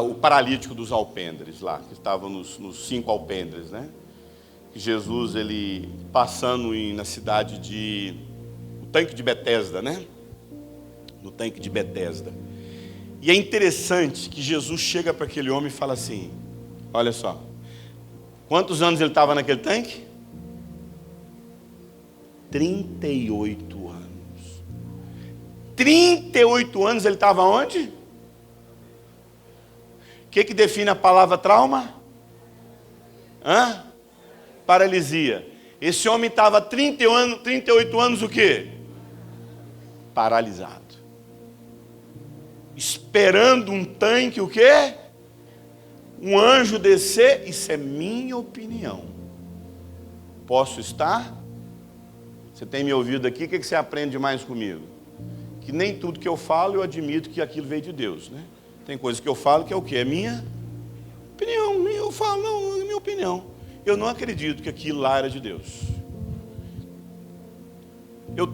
o paralítico dos alpendres lá, que estava nos 5 alpendres, né? Que Jesus, ele passando na cidade no tanque de Betesda, né? No tanque de Betesda. E é interessante que Jesus chega para aquele homem e fala assim, olha só, quantos anos ele estava naquele tanque? 38 anos. 38 anos ele estava onde? O que define a palavra trauma? Paralisia. Esse homem estava 38 anos o quê? Paralisado. Esperando um tanque, o quê? Um anjo descer. Isso é minha opinião. Posso estar? Você tem me ouvido aqui, o que você aprende mais comigo? Que nem tudo que eu falo, eu admito que aquilo veio de Deus, né? Tem coisas que eu falo que é o quê? É minha opinião. Eu falo, não, é minha opinião. Eu não acredito que aquilo lá era de Deus.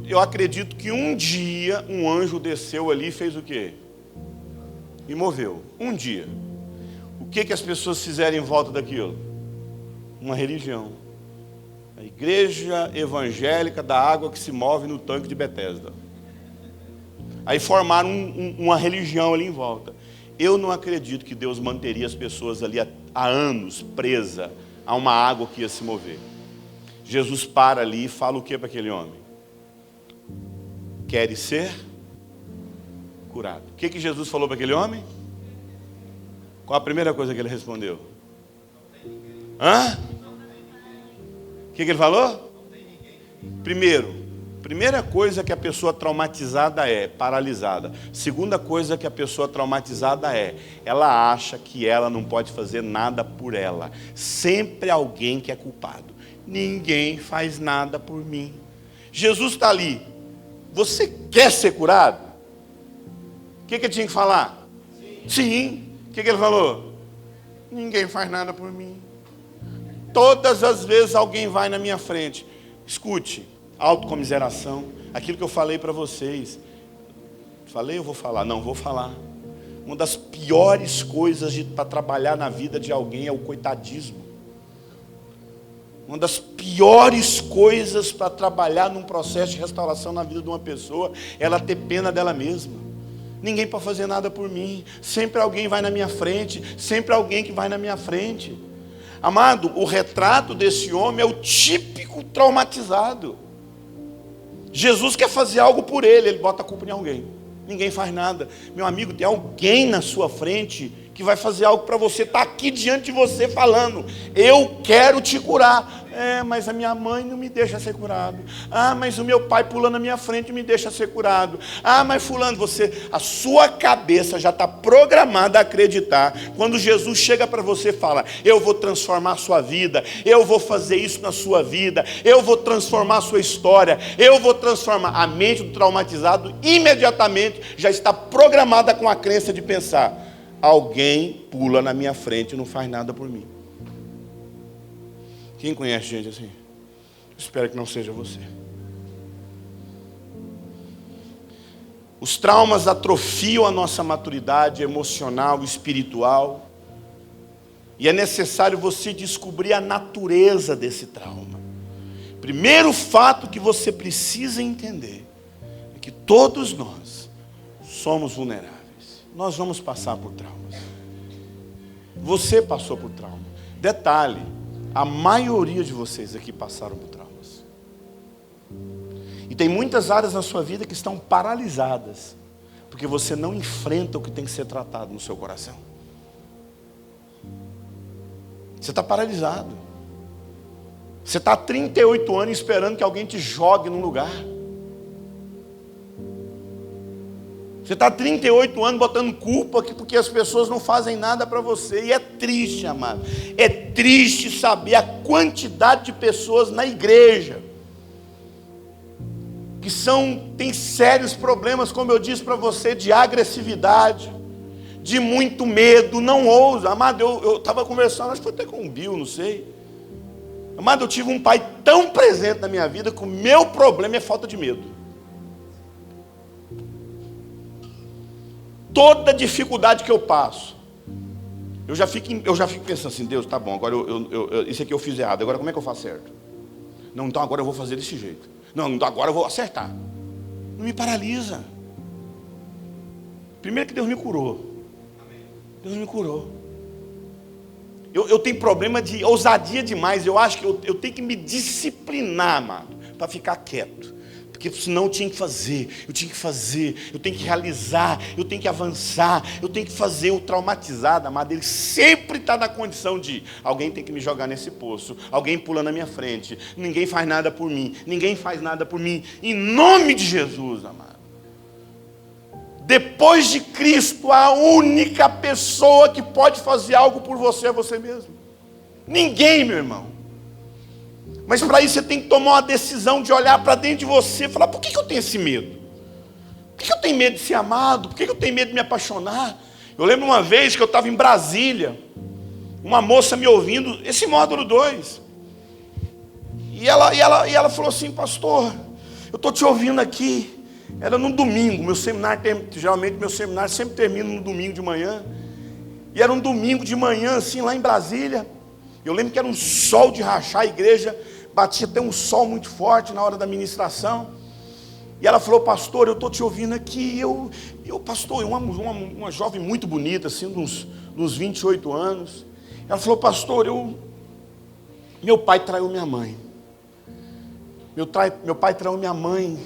Eu acredito que um dia um anjo desceu ali e fez o quê? E moveu. Um dia. O que as pessoas fizeram em volta daquilo? Uma religião. A igreja evangélica da água que se move no tanque de Betesda. Aí formaram uma religião ali em volta. Eu não acredito que Deus manteria as pessoas ali há anos presa a uma água que ia se mover. Jesus para ali e fala o que para aquele homem? Queres ser curado. O que Jesus falou para aquele homem? Qual a primeira coisa que ele respondeu? O que ele falou? Primeira coisa que a pessoa traumatizada é paralisada. Segunda coisa que a pessoa traumatizada ela acha que ela não pode fazer nada por ela. Sempre alguém que é culpado. Ninguém faz nada por mim. Jesus está ali. Você quer ser curado? O que ele tinha que falar? Sim. O que ele falou? Ninguém faz nada por mim. Todas as vezes alguém vai na minha frente. Escute. Autocomiseração, aquilo que eu falei para vocês. Falei ou vou falar? Não, vou falar. Uma das piores coisas para trabalhar na vida de alguém é o coitadismo. Uma das piores coisas para trabalhar num processo de restauração na vida de uma pessoa é ela ter pena dela mesma. Ninguém pode fazer nada por mim. Sempre alguém vai na minha frente. Sempre alguém que vai na minha frente. Amado, o retrato desse homem é o típico traumatizado. Jesus quer fazer algo por ele bota a culpa em alguém. Ninguém faz nada. Meu amigo, tem alguém na sua frente que vai fazer algo para você. Está aqui diante de você falando, eu quero te curar. Mas a minha mãe não me deixa ser curado. Mas o meu pai pula na minha frente e me deixa ser curado. Mas fulano, a sua cabeça já está programada a acreditar. Quando Jesus chega para você e fala, eu vou transformar a sua vida, eu vou fazer isso na sua vida, eu vou transformar a sua história, eu vou transformar. A mente do traumatizado imediatamente já está programada com a crença de pensar, alguém pula na minha frente e não faz nada por mim. Quem conhece gente assim? Espero que não seja você. Os traumas atrofiam a nossa maturidade emocional e espiritual. E é necessário você descobrir a natureza desse trauma. Primeiro fato que você precisa entender é que todos nós somos vulneráveis. Nós vamos passar por traumas. Você passou por trauma. Detalhe, a maioria de vocês aqui passaram por traumas. E tem muitas áreas na sua vida que estão paralisadas, porque você não enfrenta o que tem que ser tratado no seu coração. Você está paralisado. Você está há 38 anos esperando que alguém te jogue num lugar. Você está há 38 anos botando culpa aqui porque as pessoas não fazem nada para você. E é triste, amado. É triste saber a quantidade de pessoas na igreja que têm sérios problemas, como eu disse para você, de agressividade, de muito medo, não ousa. Amado, eu estava conversando, acho que foi até com o Bill, não sei. Amado, eu tive um pai tão presente na minha vida que o meu problema é falta de medo. Toda dificuldade que eu passo, eu já fico pensando assim, Deus, tá bom, agora isso aqui eu fiz errado, agora como é que eu faço certo? Não, então agora eu vou fazer desse jeito. Não, então agora eu vou acertar. Não me paralisa. Primeiro que Deus me curou. Deus me curou. Eu tenho problema de ousadia demais, eu acho que eu tenho que me disciplinar, amado, para ficar quieto. Porque senão eu tinha que fazer, eu tenho que realizar, eu tenho que avançar, eu tenho que fazer. O traumatizado, amado, ele sempre está na condição de, alguém tem que me jogar nesse poço, alguém pula na minha frente, ninguém faz nada por mim, em nome de Jesus, amado. Depois de Cristo, a única pessoa que pode fazer algo por você é você mesmo. Ninguém, meu irmão. Mas para isso você tem que tomar uma decisão de olhar para dentro de você e falar, por que eu tenho esse medo? Por que eu tenho medo de ser amado? Por que eu tenho medo de me apaixonar? Eu lembro uma vez que eu estava em Brasília, uma moça me ouvindo, esse módulo 2. E ela falou assim, pastor, eu estou te ouvindo aqui. Era num domingo, meu seminário, geralmente meu seminário sempre termina no domingo de manhã. E era um domingo de manhã, assim, lá em Brasília. Eu lembro que era um sol de rachar a igreja, batia até um sol muito forte na hora da ministração. E ela falou, pastor, eu estou te ouvindo aqui. Pastor, uma jovem muito bonita, assim, uns 28 anos. Ela falou, pastor, meu pai traiu minha mãe. Meu pai traiu minha mãe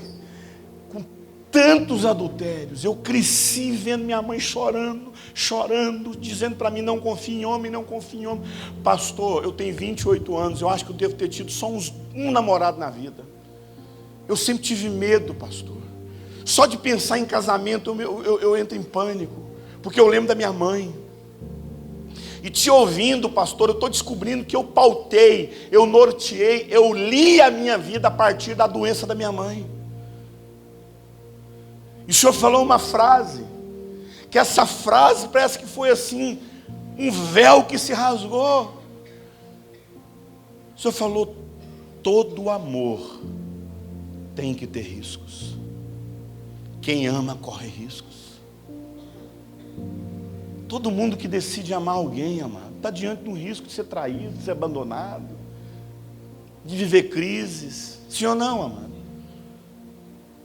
com tantos adultérios. Eu cresci vendo minha mãe chorando, dizendo para mim, não confie em homem. Pastor, eu tenho 28 anos, eu acho que eu devo ter tido só um namorado na vida. Eu sempre tive medo, pastor. Só de pensar em casamento eu entro em pânico, porque eu lembro da minha mãe. E te ouvindo, pastor, eu estou descobrindo que eu pautei, eu norteei, eu li a minha vida a partir da doença da minha mãe. E o senhor falou uma frase, que essa frase parece que foi assim, um véu que se rasgou. O senhor falou, todo amor tem que ter riscos. Quem ama corre riscos. Todo mundo que decide amar alguém, amado, está diante de um risco de ser traído, de ser abandonado, de viver crises. Sim ou não, amado?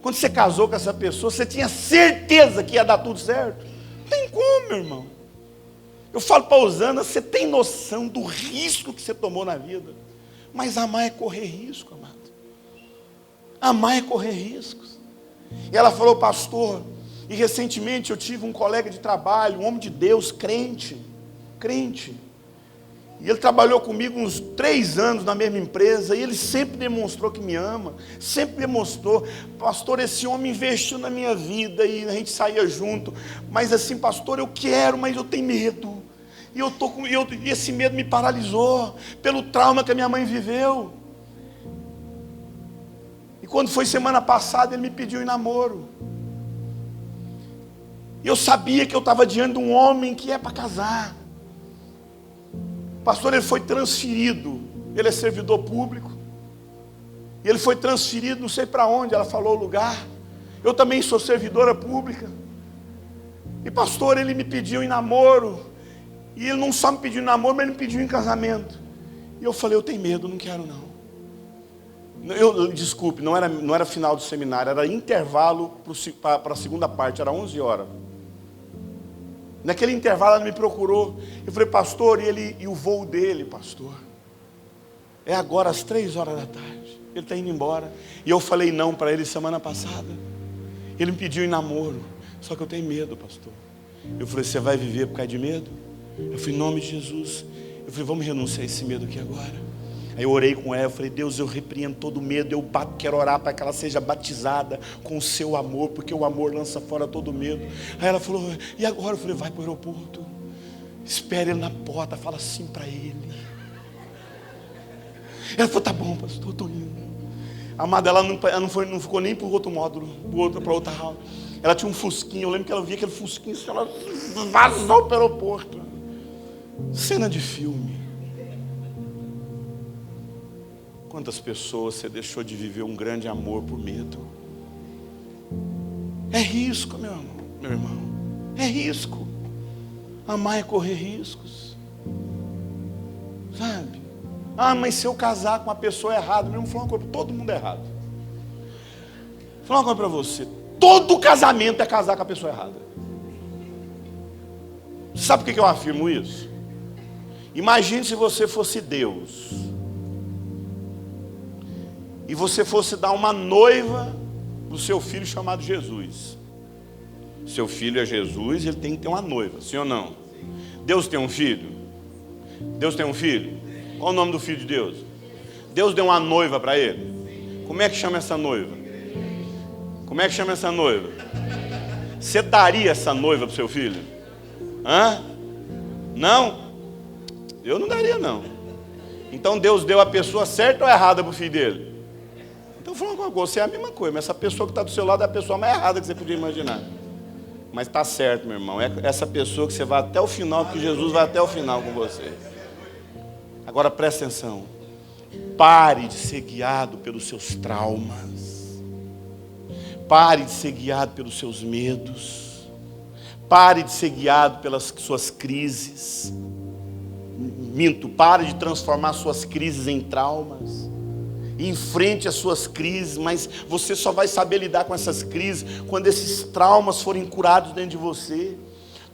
Quando você casou com essa pessoa, você tinha certeza que ia dar tudo certo? Não tem como, meu irmão. Eu falo para a Osana, você tem noção do risco que você tomou na vida. Mas amar é correr risco, amado. Amar é correr riscos. E ela falou, pastor, e recentemente eu tive um colega de trabalho, um homem de Deus, crente. E ele trabalhou comigo uns 3 anos na mesma empresa, e ele sempre demonstrou que me ama, sempre demonstrou. Pastor, esse homem investiu na minha vida, e a gente saía junto, mas assim, pastor, eu quero, mas eu tenho medo, e esse medo me paralisou, pelo trauma que a minha mãe viveu. E quando foi semana passada, ele me pediu em namoro, e eu sabia que eu estava diante de um homem que é para casar. Pastor, ele foi transferido, ele é servidor público, e ele foi transferido não sei para onde, ela falou o lugar. Eu também sou servidora pública, e pastor, ele me pediu em namoro, e ele não só me pediu em namoro, mas ele me pediu em casamento. E eu falei, eu tenho medo, não quero não. Desculpe, não era final do seminário, era intervalo para a segunda parte, era 11 horas. Naquele intervalo ela me procurou. Eu falei, pastor, e o voo dele, pastor, é agora às 3 horas da tarde. Ele está indo embora. E eu falei não para ele semana passada. Ele me pediu em namoro. Só que eu tenho medo, pastor. Eu falei, você vai viver por causa de medo? Eu falei, em nome de Jesus. Eu falei, vamos renunciar a esse medo aqui agora. Aí eu orei com ela, eu falei, Deus, eu repreendo todo medo, eu quero orar para que ela seja batizada com o seu amor, porque o amor lança fora todo medo. Aí ela falou, e agora? Eu falei, vai para o aeroporto, espere ele na porta, fala assim para ele. Ela falou, tá bom, pastor, estou indo. Amada, ela não ficou nem para o outro módulo, para outra aula. Ela tinha um fusquinho, eu lembro que ela via aquele fusquinho, ela vazou para o aeroporto. Cena de filme. Quantas pessoas você deixou de viver um grande amor por medo? É risco, meu irmão. É risco. Amar é correr riscos. Sabe? Ah, mas se eu casar com a pessoa errada, meu irmão, vou falar uma coisa, todo mundo é errado. Vou falar uma coisa para você. Todo casamento é casar com a pessoa errada. Sabe por que eu afirmo isso? Imagine se você fosse Deus. E você fosse dar uma noiva para o seu filho chamado Jesus. Seu filho é Jesus, ele tem que ter uma noiva, sim ou não? Deus tem um filho? Deus tem um filho? Qual o nome do filho de Deus? Deus deu uma noiva para ele? Como é que chama essa noiva? Como é que chama essa noiva? Você daria essa noiva para o seu filho? Hã? Não? Eu não daria não. Então Deus deu a pessoa certa ou errada para o filho dele? Então falando com você é a mesma coisa, mas essa pessoa que está do seu lado é a pessoa mais errada que você podia imaginar. Mas está certo, meu irmão, é essa pessoa que você vai até o final, que Jesus vai até o final com você. Agora presta atenção, pare de ser guiado pelos seus traumas, pare de ser guiado pelos seus medos, pare de ser guiado pelas suas crises. Pare de transformar suas crises em traumas. Enfrente as suas crises, mas você só vai saber lidar com essas crises quando esses traumas forem curados dentro de você.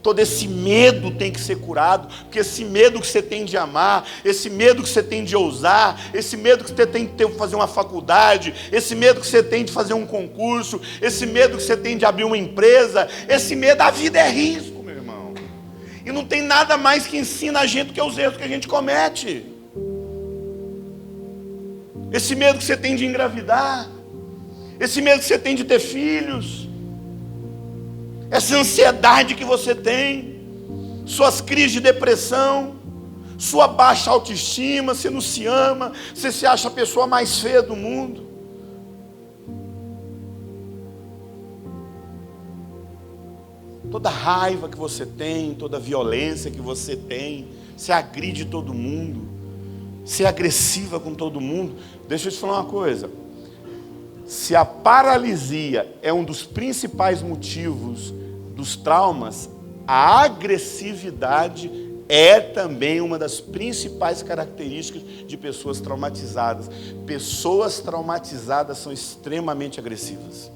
Todo esse medo tem que ser curado, porque esse medo que você tem de amar, esse medo que você tem de ousar, esse medo que você tem de fazer uma faculdade, esse medo que você tem de fazer um concurso, esse medo que você tem de abrir uma empresa, esse medo, a vida é risco, meu irmão. E não tem nada mais que ensina a gente do que os erros que a gente comete. Esse medo que você tem de engravidar, esse medo que você tem de ter filhos, essa ansiedade que você tem, suas crises de depressão, sua baixa autoestima, você não se ama, você se acha a pessoa mais feia do mundo. Toda raiva que você tem, toda violência que você tem, você agride todo mundo, ser agressiva com todo mundo. Deixa eu te falar uma coisa, se a paralisia é um dos principais motivos dos traumas, a agressividade é também uma das principais características de pessoas traumatizadas. Pessoas traumatizadas são extremamente agressivas.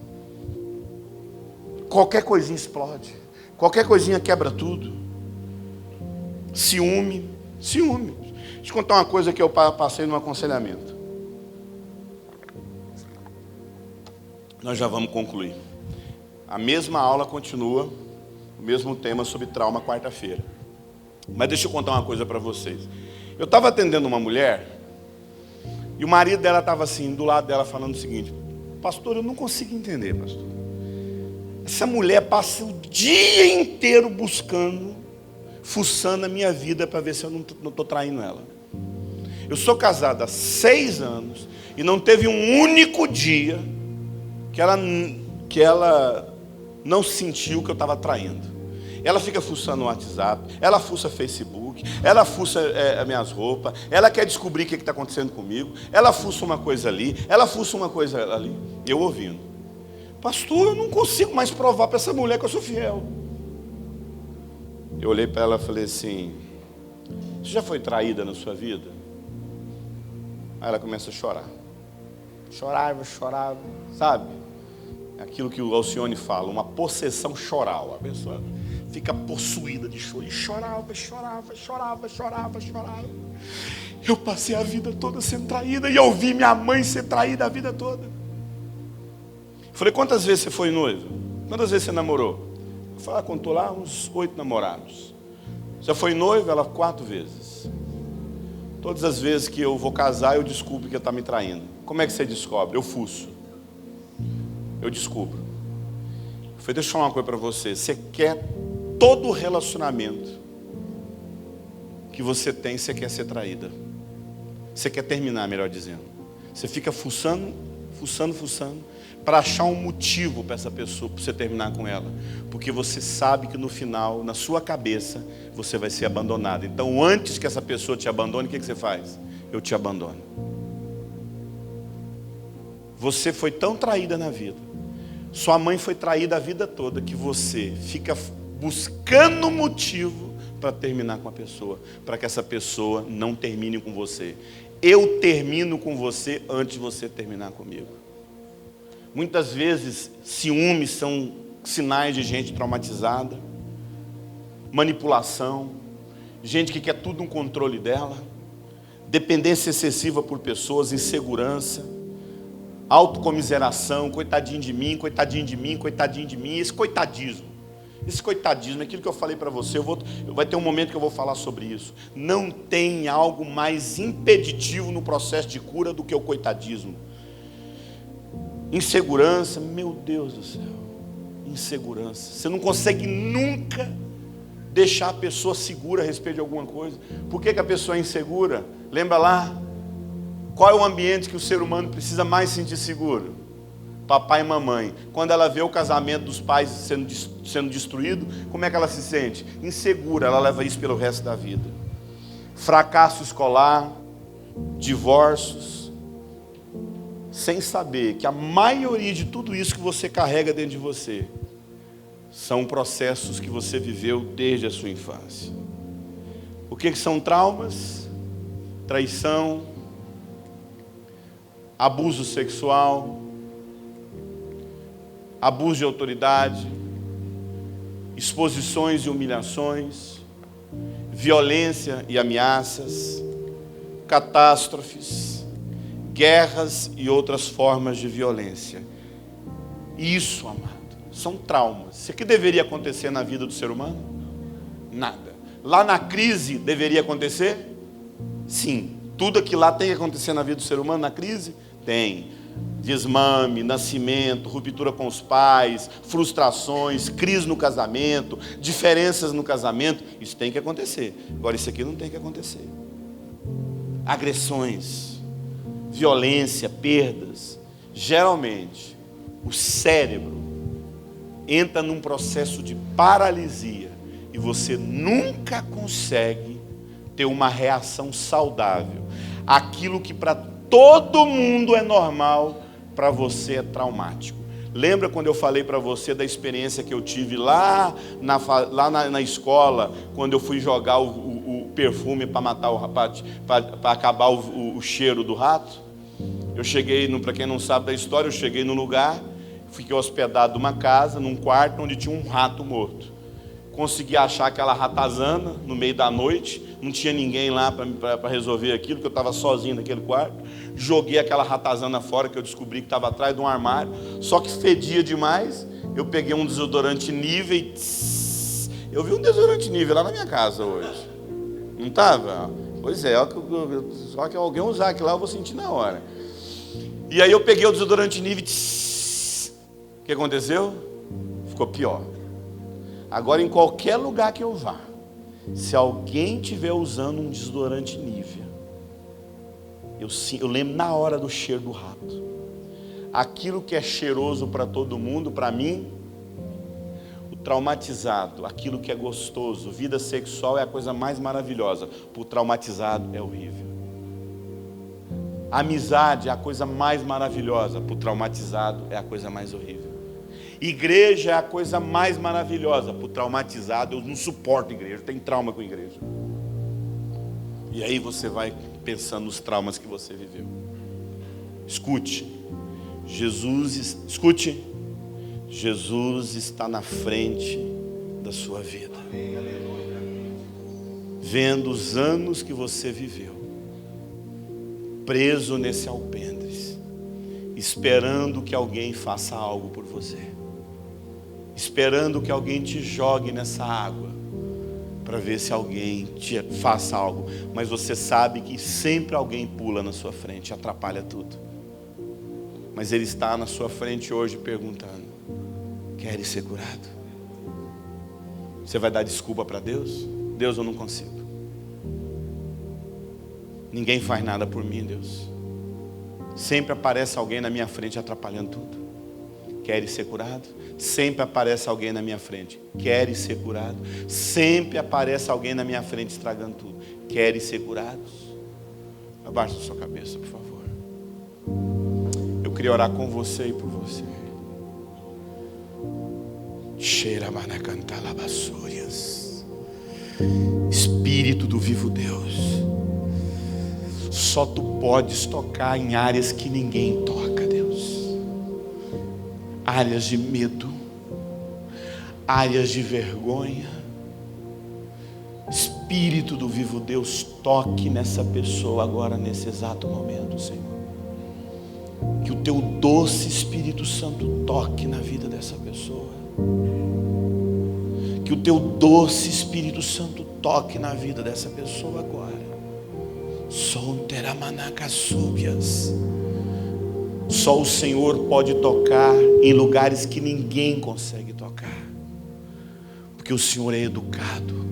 Qualquer coisinha explode, qualquer coisinha quebra tudo. Ciúme. Deixa eu te contar uma coisa que eu passei no aconselhamento. Nós já vamos concluir. A mesma aula continua, o mesmo tema sobre trauma quarta-feira. Mas deixa eu contar uma coisa para vocês. Eu estava atendendo uma mulher, e o marido dela estava assim, do lado dela, falando o seguinte: pastor, eu não consigo entender, pastor. Essa mulher passa o dia inteiro buscando, fuçando a minha vida para ver se eu não estou traindo ela. Eu sou casado há 6 anos e não teve um único dia que ela não sentiu que eu estava traindo. Ela fica fuçando o WhatsApp, ela fuça Facebook, ela fuça minhas roupas, ela quer descobrir o que está acontecendo comigo, ela fuça uma coisa ali, ela fuça uma coisa ali. Eu ouvindo: pastor, eu não consigo mais provar para essa mulher que eu sou fiel. Eu olhei para ela e falei assim: você já foi traída na sua vida? Aí ela começa a chorar. Chorava, sabe? Aquilo que o Alcione fala, uma possessão choral. A pessoa fica possuída de choro. E chorava. Eu passei a vida toda sendo traída, e eu vi minha mãe ser traída a vida toda. Falei: quantas vezes você foi noiva? Quantas vezes você namorou? Eu falei: contou lá uns 8 namorados. Já foi noiva? Ela: 4 vezes. Todas as vezes que eu vou casar, eu descubro que ela está me traindo. Como é que você descobre? Eu fuço. Eu descubro. Eu falei: deixa eu falar uma coisa para você. Você quer todo relacionamento que você tem, você quer ser traída. Você quer terminar, melhor dizendo. Você fica fuçando, para achar um motivo para essa pessoa, para você terminar com ela. Porque você sabe que no final, na sua cabeça, você vai ser abandonado. Então, antes que essa pessoa te abandone, o que você faz? Eu te abandono. Você foi tão traída na vida, sua mãe foi traída a vida toda, que você fica buscando motivo para terminar com a pessoa, para que essa pessoa não termine com você. Eu termino com você antes de você terminar comigo. Muitas vezes, ciúmes são sinais de gente traumatizada, manipulação, gente que quer tudo no controle dela, dependência excessiva por pessoas, insegurança, autocomiseração, coitadinho de mim, esse coitadismo é aquilo que eu falei para você. Vai ter um momento que eu vou falar sobre isso. Não tem algo mais impeditivo no processo de cura do que o coitadismo. Insegurança, meu Deus do céu, insegurança. Você não consegue nunca deixar a pessoa segura a respeito de alguma coisa. Por que a pessoa é insegura? Lembra lá? Qual é o ambiente que o ser humano precisa mais sentir seguro? Papai e mamãe. Quando ela vê o casamento dos pais sendo destruído, como é que ela se sente? Insegura, ela leva isso pelo resto da vida. Fracasso escolar, divórcios, sem saber que a maioria de tudo isso que você carrega dentro de você são processos que você viveu desde a sua infância. O que são traumas? Traição, abuso sexual, abuso de autoridade, exposições e humilhações, violência e ameaças, catástrofes, guerras e outras formas de violência. Isso, amado, são traumas. Isso aqui deveria acontecer na vida do ser humano? Nada. Lá na crise deveria acontecer? Sim. Tudo aquilo lá tem que acontecer na vida do ser humano, na crise? Tem. Desmame, nascimento, ruptura com os pais, frustrações, crise no casamento, diferenças no casamento. Isso tem que acontecer. Agora, isso aqui não tem que acontecer. Agressões, violência, perdas. Geralmente, o cérebro entra num processo de paralisia e você nunca consegue ter uma reação saudável. Aquilo que para todo mundo é normal, para você é traumático. Lembra quando eu falei para você da experiência que eu tive lá na escola, quando eu fui jogar o perfume para matar o rapaz, para acabar o cheiro do rato? Eu cheguei, para quem não sabe da história, eu cheguei no lugar, fiquei hospedado numa casa, num quarto onde tinha um rato morto. Consegui achar aquela ratazana no meio da noite, não tinha ninguém lá para resolver aquilo, porque eu estava sozinho naquele quarto. Joguei aquela ratazana fora, que eu descobri que estava atrás de um armário, só que fedia demais. Eu peguei um desodorante Nivea e eu vi um desodorante Nivea lá na minha casa hoje. Não estava? Pois é, só que alguém usar aquilo lá eu vou sentir na hora. E aí eu peguei o desodorante Nivea. O que aconteceu? Ficou pior. Agora em qualquer lugar que eu vá, se alguém estiver usando um desodorante Nivea, eu lembro na hora do cheiro do rato. Aquilo que é cheiroso para todo mundo, para mim, o traumatizado, aquilo que é gostoso, vida sexual é a coisa mais maravilhosa, para o traumatizado é horrível. Amizade é a coisa mais maravilhosa, para o traumatizado é a coisa mais horrível. Igreja é a coisa mais maravilhosa, para o traumatizado, eu não suporto igreja, eu tenho trauma com igreja. E aí você vai pensando nos traumas que você viveu. Escute, escute, Jesus está na frente da sua vida, vendo os anos que você viveu, preso nesse alpendre, esperando que alguém faça algo por você, esperando que alguém te jogue nessa água, para ver se alguém te faça algo, mas você sabe que sempre alguém pula na sua frente, atrapalha tudo. Mas Ele está na sua frente hoje perguntando: queres ser curado? Você vai dar desculpa para Deus? Deus, eu não consigo. Ninguém faz nada por mim, Deus. Sempre aparece alguém na minha frente atrapalhando tudo. Queres ser curado? Sempre aparece alguém na minha frente. Queres ser curado? Sempre aparece alguém na minha frente estragando tudo. Queres ser curados? Abaixa a sua cabeça, por favor. Eu queria orar com você e por você. Espírito do vivo Deus, só Tu podes tocar em áreas que ninguém toca, Deus. Áreas de medo, áreas de vergonha. Espírito do vivo Deus, toque nessa pessoa agora, nesse exato momento, Senhor. Que o Teu doce Espírito Santo toque na vida dessa pessoa. Que o Teu doce Espírito Santo toque na vida dessa pessoa agora. Só o Senhor pode tocar em lugares que ninguém consegue tocar. Porque o Senhor é educado.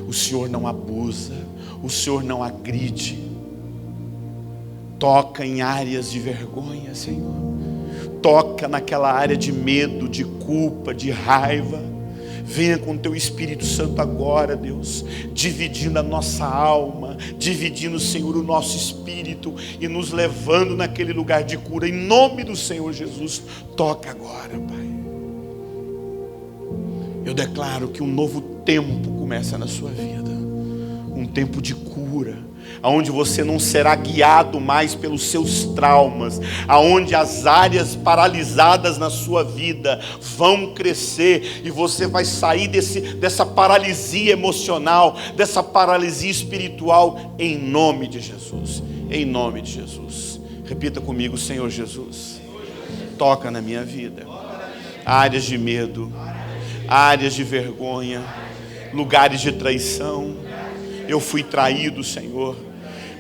O Senhor não abusa. O Senhor não agride. Toca em áreas de vergonha, Senhor. Toca naquela área de medo, de culpa, de raiva. Venha com o Teu Espírito Santo agora, Deus, dividindo a nossa alma, dividindo, Senhor, o nosso espírito e nos levando naquele lugar de cura. Em nome do Senhor Jesus, toca agora, Pai. Eu declaro que um novo tempo começa na sua vida, um tempo de cura, aonde você não será guiado mais pelos seus traumas, aonde as áreas paralisadas na sua vida vão crescer e você vai sair dessa paralisia emocional, dessa paralisia espiritual, em nome de Jesus. Em nome de Jesus. Repita comigo: Senhor Jesus, toca na minha vida, áreas de medo, áreas de vergonha, lugares de traição. Eu fui traído, Senhor,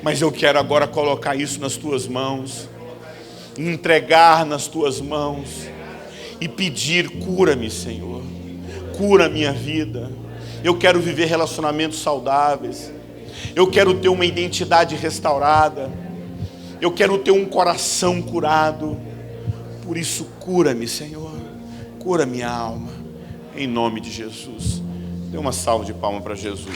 mas eu quero agora colocar isso nas Tuas mãos, entregar nas Tuas mãos e pedir: cura-me, Senhor, cura a minha vida. Eu quero viver relacionamentos saudáveis, eu quero ter uma identidade restaurada, eu quero ter um coração curado. Por isso, cura-me, Senhor, cura minha alma, em nome de Jesus. Dê uma salva de palmas para Jesus.